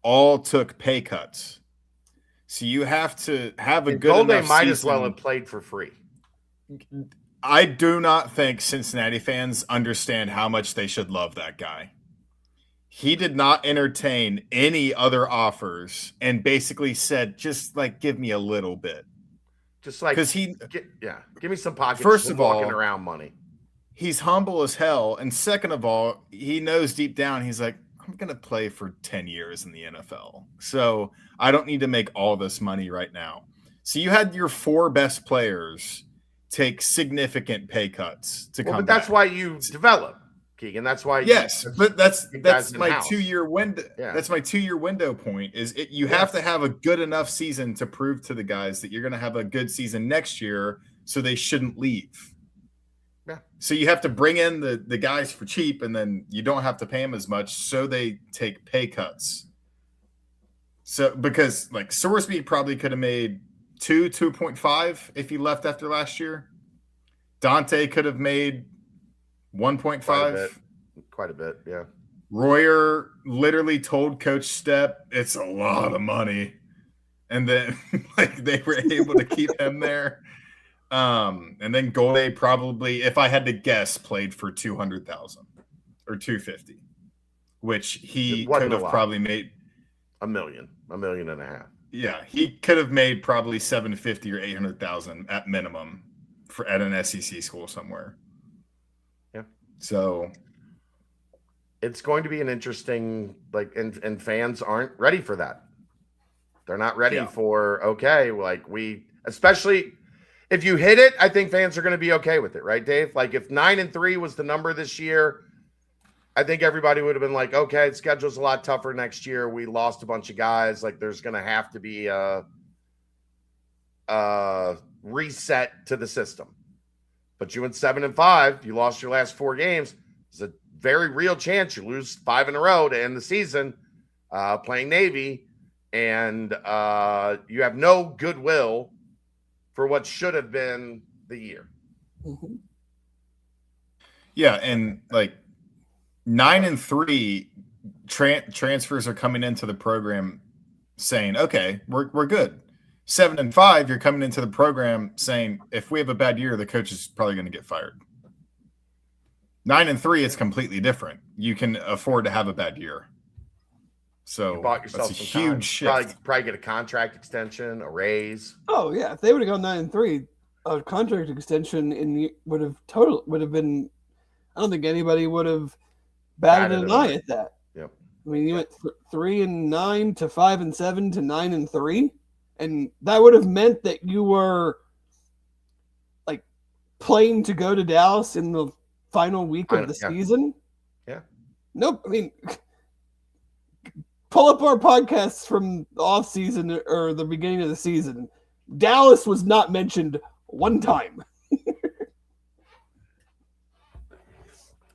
all took pay cuts. So you have to have a good enough might season. As well have played for free. I do not think Cincinnati fans understand how much they should love that guy. He did not entertain any other offers and basically said, just like, give me a little bit. Just like, because give me some pockets. First of all, walking around money. He's humble as hell. And second of all, he knows deep down, he's like, I'm going to play for 10 years in the NFL. So I don't need to make all this money right now. So you had your 4 best players take significant pay cuts to come But that's back. why you develop, Keegan. That's why. But that's my 2-year window. Yeah. That's my 2-year window point. You have to have a good enough season to prove to the guys that you're going to have a good season next year, so they shouldn't leave. Yeah. So you have to bring in the guys for cheap, and then you don't have to pay them as much, so they take pay cuts. So because like Sorsby probably could have made 2.5 if he left after last year. Dante could have made 1.5. Quite a bit, yeah. Royer literally told Coach Stepp, it's a lot of money. And then like they were able to keep him there. And then Golde probably, if I had to guess, played for 200,000 or 250, which he could have probably made $1 million and a half. Yeah, he could have made probably 750 or 800,000 at minimum at an SEC school somewhere. Yeah. So it's going to be an interesting, and fans aren't ready for that. They're not ready for, especially if you hit it, I think fans are going to be okay with it, right, Dave? Like if 9-3 was the number this year, I think everybody would have been like, okay, the schedule's a lot tougher next year. We lost a bunch of guys. Like there's going to have to be a reset to the system. But you went 7-5, you lost your last 4 games. There's a very real chance you lose 5 in a row to end the season playing Navy. And you have no goodwill for what should have been the year. Mm-hmm. Yeah, and like 9-3 transfers are coming into the program saying, okay, we're good. 7-5, you're coming into the program saying, if we have a bad year, the coach is probably going to get fired. 9-3, it's completely different. You can afford to have a bad year. So you bought yourself that's a some huge shift. Probably get a contract extension, a raise. Oh yeah, if they would have gone 9-3, a contract extension would have been. I don't think anybody would have batted an eye at that. Yep. I mean, you went 3-9 to 5-7 to 9-3, and that would have meant that you were like playing to go to Dallas in the final week of the season. Yeah. Nope. I mean, pull up our podcasts from the off season or the beginning of the season. Dallas was not mentioned one time.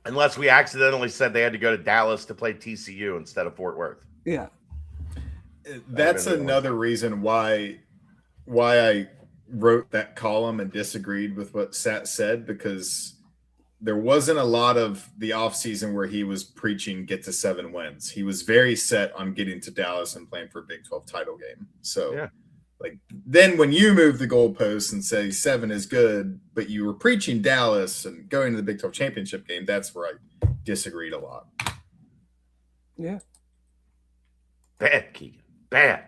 Unless we accidentally said they had to go to Dallas to play TCU instead of Fort Worth. Yeah. That's another reason why I wrote that column and disagreed with what Sat said, because there wasn't a lot of the offseason where he was preaching get to 7 wins. He was very set on getting to Dallas and playing for a Big 12 title game. So Like then when you move the goalposts and say 7 is good, but you were preaching Dallas and going to the Big 12 championship game, that's where I disagreed a lot. Yeah. Bad, Keegan. Bad.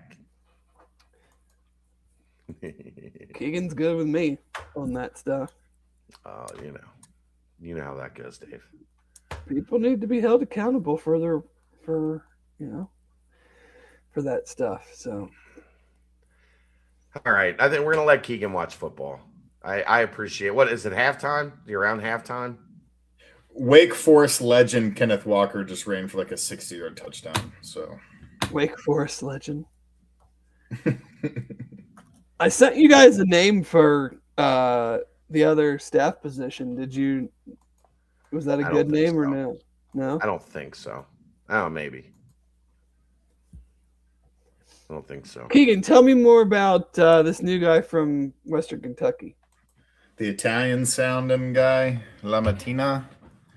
Keegan's good with me on that stuff. Oh, you know how that goes, Dave. People need to be held accountable for that stuff. So, all right, I think we're gonna let Keegan watch football. I appreciate. What is it? Halftime? You're around halftime. Wake Forest legend Kenneth Walker just ran for like a 60-yard touchdown. So, Wake Forest legend. I sent you guys a name for the other staff position. Was that a good name or no? No, I don't think so. Oh, maybe. I don't think so. Keegan, tell me more about this new guy from Western Kentucky. The Italian sounding guy, La Mattina.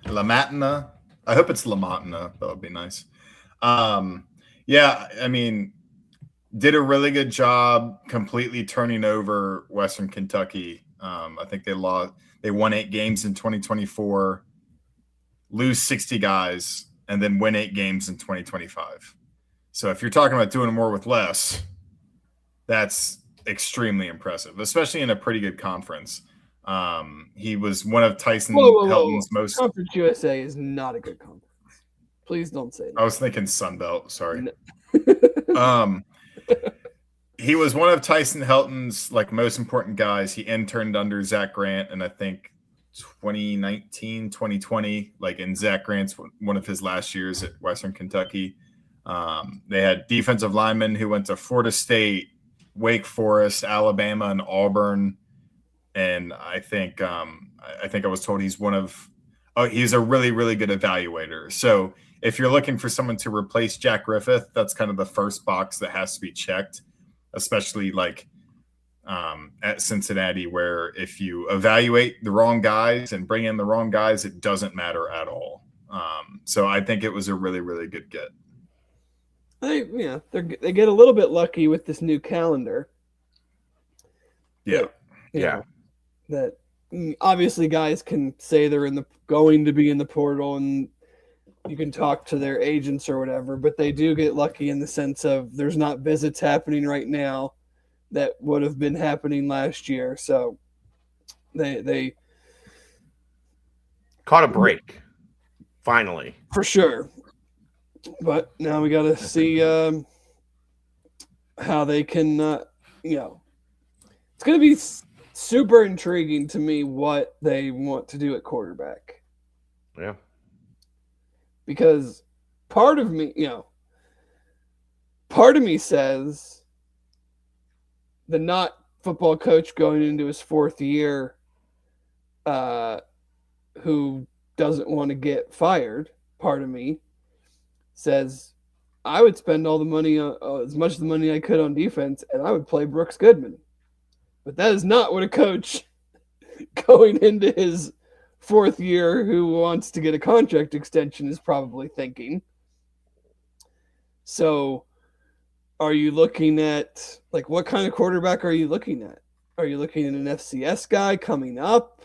I hope it's La Mattina. That would be nice. Yeah, I mean, did a really good job completely turning over Western Kentucky. I think they won 8 games in 2024, lose 60 guys, and then win 8 games in 2025. So if you're talking about doing more with less, that's extremely impressive, especially in a pretty good conference. He was one of Tyson Helton's most. Conference USA is not a good conference. Please don't say that. I was thinking Sun Belt. Sorry. No. He was one of Tyson Helton's most important guys. He interned under Zach Grant, and I think 2019, 2020, in Zach Grant's one of his last years at Western Kentucky. They had defensive linemen who went to Florida State, Wake Forest, Alabama, and Auburn. And I think I was told he's he's a really, really good evaluator. So if you're looking for someone to replace Jack Griffith, that's kind of the first box that has to be checked, especially at Cincinnati, where if you evaluate the wrong guys and bring in the wrong guys, it doesn't matter at all. So I think it was a really, really good get. They get a little bit lucky with this new calendar. Yeah. That obviously guys can say they're going to be in the portal and you can talk to their agents or whatever, but they do get lucky in the sense of there's not visits happening right now that would have been happening last year. So they caught a break finally, for sure. But now we got to see how they can, it's going to be super intriguing to me what they want to do at quarterback. Yeah. Because part of me says the not football coach going into his 4th year who doesn't want to get fired, part of me says I would spend all the money, as much of the money I could on defense, and I would play Brooks Goodman. But that is not what a coach going into his 4th year who wants to get a contract extension is probably thinking. So are you looking at, what kind of quarterback are you looking at? Are you looking at an FCS guy coming up?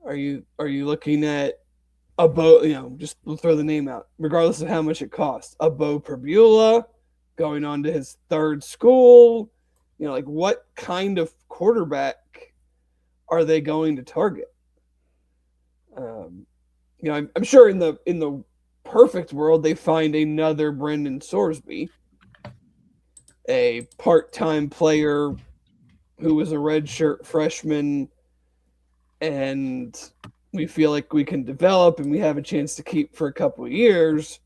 Are you looking at a Bo, just throw the name out, regardless of how much it costs, a Bo Perbula going on to his 3rd school? What kind of quarterback are they going to target? I'm sure in the perfect world they find another Brendan Sorsby, a part-time player who was a redshirt freshman, and we feel like we can develop and we have a chance to keep for a couple of years.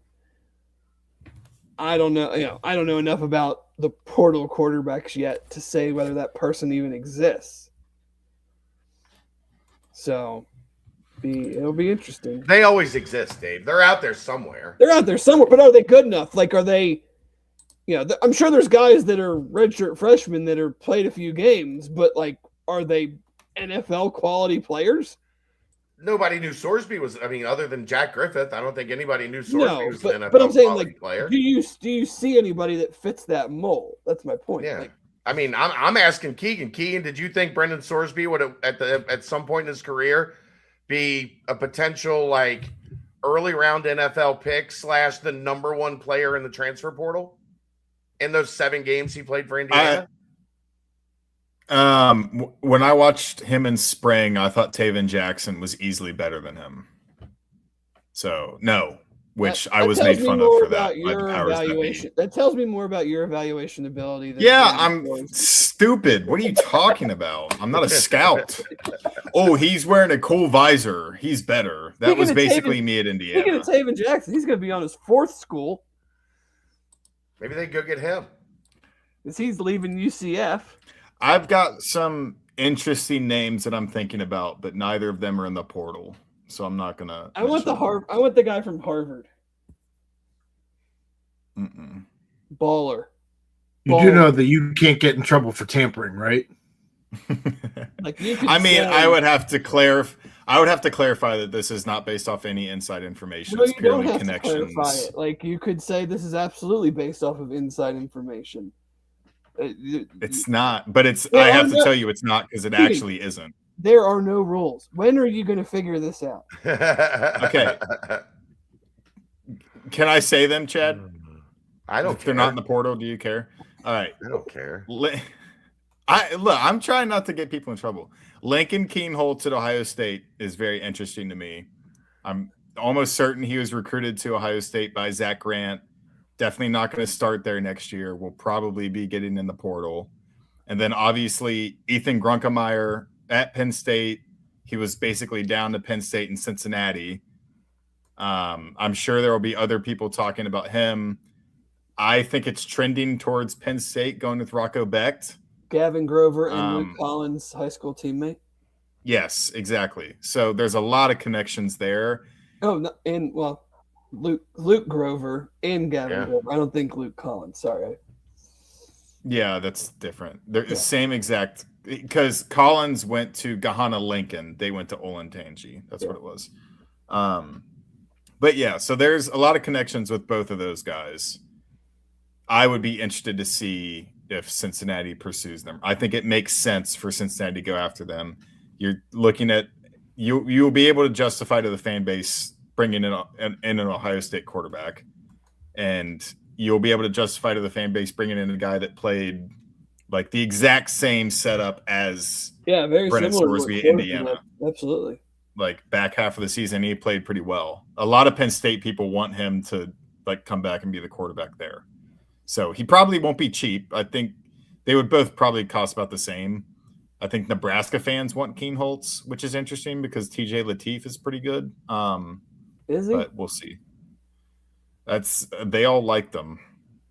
I don't know. I don't know enough about the portal quarterbacks yet to say whether that person even exists. So it'll be interesting. They always exist, Dave. They're out there somewhere. But are they good enough? Are they, I'm sure there's guys that are redshirt freshmen that are played a few games, but are they NFL quality players? Nobody knew Sorsby was. Other than Jack Griffith, I don't think anybody knew Sorsby was an NFL but I'm saying, player. do you see anybody that fits that mold? That's my point. Yeah, I mean, I'm asking Keegan. Keegan, did you think Brendan Sorsby would at some point in his career be a potential like early round NFL pick / the number one player in the transfer portal in those 7 games he played for Indiana? When I watched him in spring, I thought Taven Jackson was easily better than him. So no, which I was made fun of for that. Your evaluation. That tells me more about your evaluation ability. I'm stupid. What are you talking about? I'm not a scout. Oh, he's wearing a cool visor. He's better. That was basically me at Indiana. Speaking of Taven Jackson, he's going to be on his 4th school. Maybe they go get him. Because he's leaving UCF. I've got some interesting names that I'm thinking about, but neither of them are in the portal. So I'm not gonna. I want the guy from Harvard. Baller. You do know that you can't get in trouble for tampering, right? I would have to clarify. I would have to clarify that this is not based off any inside information. No, it's purely don't have connections. to clarify it. Like you could say this is absolutely based off of inside information. It's not, but it's. I have to tell you, it's not because it actually isn't. There are no rules. When are you going to figure this out? Okay. Can I say them, Chad? I don't. If they're not in the portal, do you care? All right. I don't care. I'm trying not to get people in trouble. Lincoln Kienholz at Ohio State is very interesting to me. I'm almost certain he was recruited to Ohio State by Zach Grant. Definitely not going to start there next year. Will probably be getting in the portal. And then obviously Ethan Grunkemeyer at Penn State. He was basically down to Penn State and Cincinnati. I'm sure there will be other people talking about him. I think it's trending towards Penn State going with Rocco Becht. Gavin Grover and Luke Collins, high school teammate. Yes, exactly. So there's a lot of connections there. Oh, no, and well, Luke Grover and Gavin Grover. I don't think Luke Collins. Sorry. Yeah, that's different. They're the same exact because Collins went to Gahana Lincoln. They went to Olentangy. That's what it was. But yeah, so there's a lot of connections with both of those guys. I would be interested to see if Cincinnati pursues them. I think it makes sense for Cincinnati to go after them. You're looking at you'll be able to justify to the fan base bringing in an Ohio State quarterback, and you'll be able to justify to the fan base bringing in a guy that played like the exact same setup as very Brennan similar Sorsby, Indiana. Absolutely. Like back half of the season, he played pretty well. A lot of Penn State people want him to like come back and be the quarterback there. So he probably won't be cheap. I think they would both probably cost about the same. I think Nebraska fans want Kienholz, which is interesting because TJ Lateef is pretty good. Is he? But we'll see. They all like them.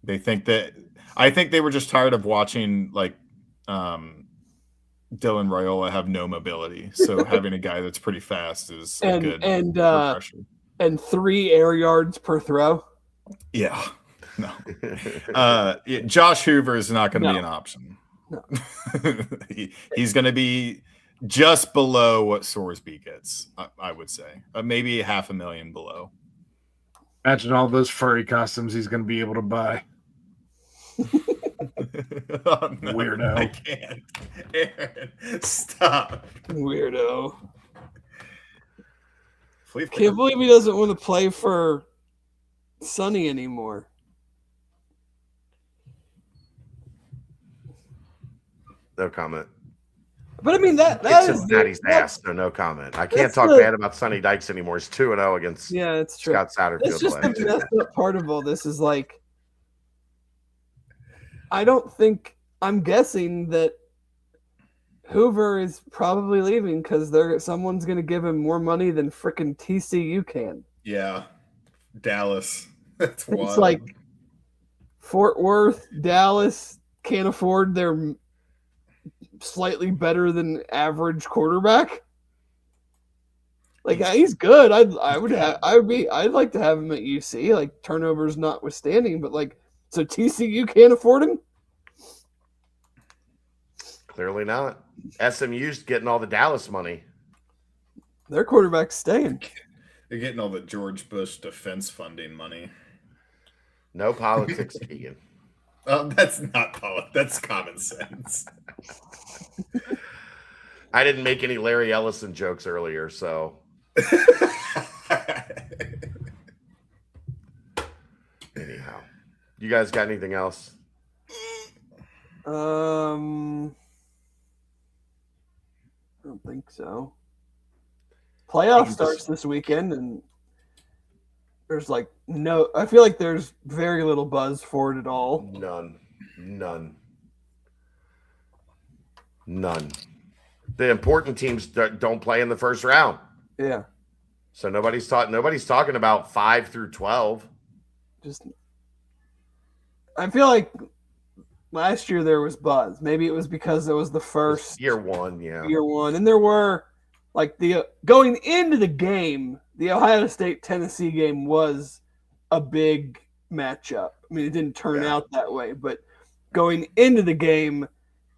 They think that I think they were just tired of watching like Dylan Raiola have no mobility. So having a guy that's pretty fast is good and 3 air yards per throw. Yeah. No. Josh Hoover is not going to be an option. No. He's going to be just below what Sorsby gets, I would say. Maybe $500,000 below. Imagine all those furry costumes he's going to be able to buy. Oh, no, weirdo. I can't. Aaron, stop. Weirdo. Can't believe he doesn't want to play for Sonny anymore. No comment. But I mean that is Cincinnati's ass, so no comment. I can't talk bad about Sonny Dykes anymore. He's 2-0 against it's true. Scott Satterfield. It's just the messed up part of all this is like I'm guessing that Hoover is probably leaving because someone's going to give him more money than frickin' TCU can. Yeah, Dallas. That's wild. It's like Fort Worth, Dallas can't afford their slightly better than average quarterback. Like he's good. I'd like to have him at UC. Like turnovers notwithstanding, but like so TCU can't afford him. Clearly not. SMU's getting all the Dallas money. Their quarterback's staying. They're getting all the George Bush defense funding money. No politics, Keegan. That's not that's common sense. I didn't make any Larry Ellison jokes earlier, so. Anyhow, you guys got anything else? I don't think so. Playoff starts this weekend, and there's I feel like there's very little buzz for it at all. None. The important teams don't play in the first round. Yeah. So nobody's talking about 5 through 12. I feel like last year there was buzz. Maybe it was because it was the first year one, yeah. And there were going into the game, the Ohio State-Tennessee game was a big matchup. I mean, it didn't turn out that way, but going into the game,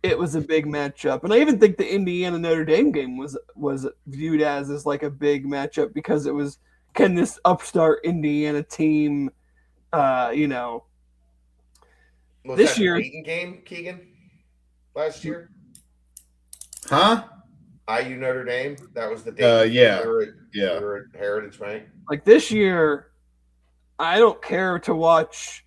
it was a big matchup. And I even think the Indiana-Notre Dame game was viewed as a big matchup because it was, can this upstart Indiana team, Was this that year the Dayton game, Keegan, last year? Huh? IU Notre Dame. That was the Dayton. We were at Heritage Bank. This year, I don't care to watch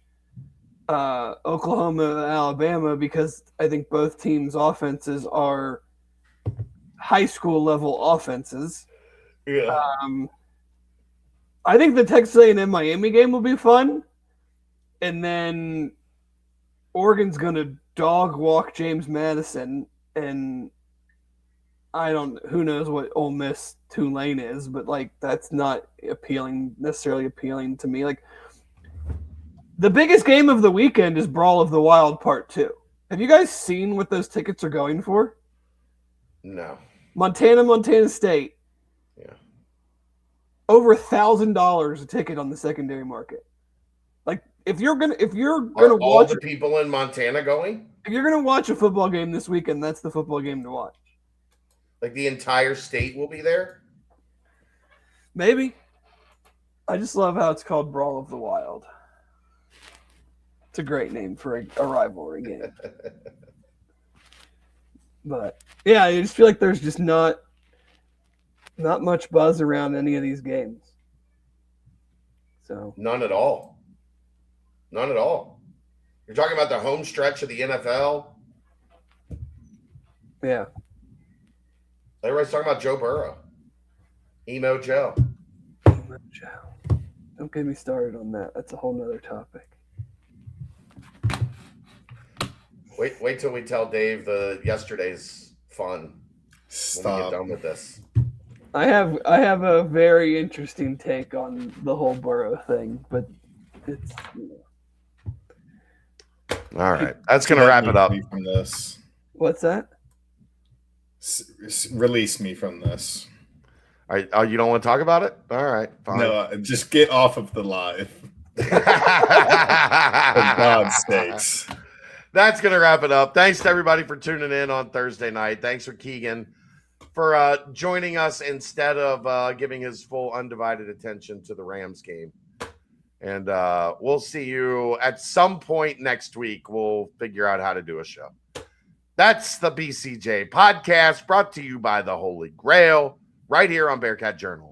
Oklahoma and Alabama because I think both teams' offenses are high school level offenses. Yeah. I think the Texas A&M Miami game will be fun, and then Oregon's going to dog walk James Madison, and who knows what Ole Miss Tulane is, but that's not necessarily appealing to me. The biggest game of the weekend is Brawl of the Wild Part 2. Have you guys seen what those tickets are going for? No. Montana State. Yeah. Over $1,000 a ticket on the secondary market. If you're gonna watch all the people in Montana going? If you're gonna watch a football game this weekend, that's the football game to watch. The entire state will be there? Maybe. I just love how it's called Brawl of the Wild. It's a great name for a rivalry game. But yeah, I just feel like there's just not much buzz around any of these games. So None at all. You're talking about the home stretch of the NFL? yeah. Everybody's talking about Joe Burrow. Emo Joe. Don't get me started on that. That's a whole nother topic. Wait till we tell Dave yesterday's fun. Stop. When we get done with this. I have a very interesting take on the whole Burrow thing, but it's All right. That's going to wrap it up. From this. What's that? Release me from this. All right. Oh, you don't want to talk about it? All right. Fine. No, just get off of the live. For God's sakes. That's going to wrap it up. Thanks to everybody for tuning in on Thursday night. Thanks for Keegan for joining us instead of giving his full undivided attention to the Rams game. And we'll see you at some point next week. We'll figure out how to do a show. That's the BCJ Podcast brought to you by the Holy Grail right here on Bearcat Journal.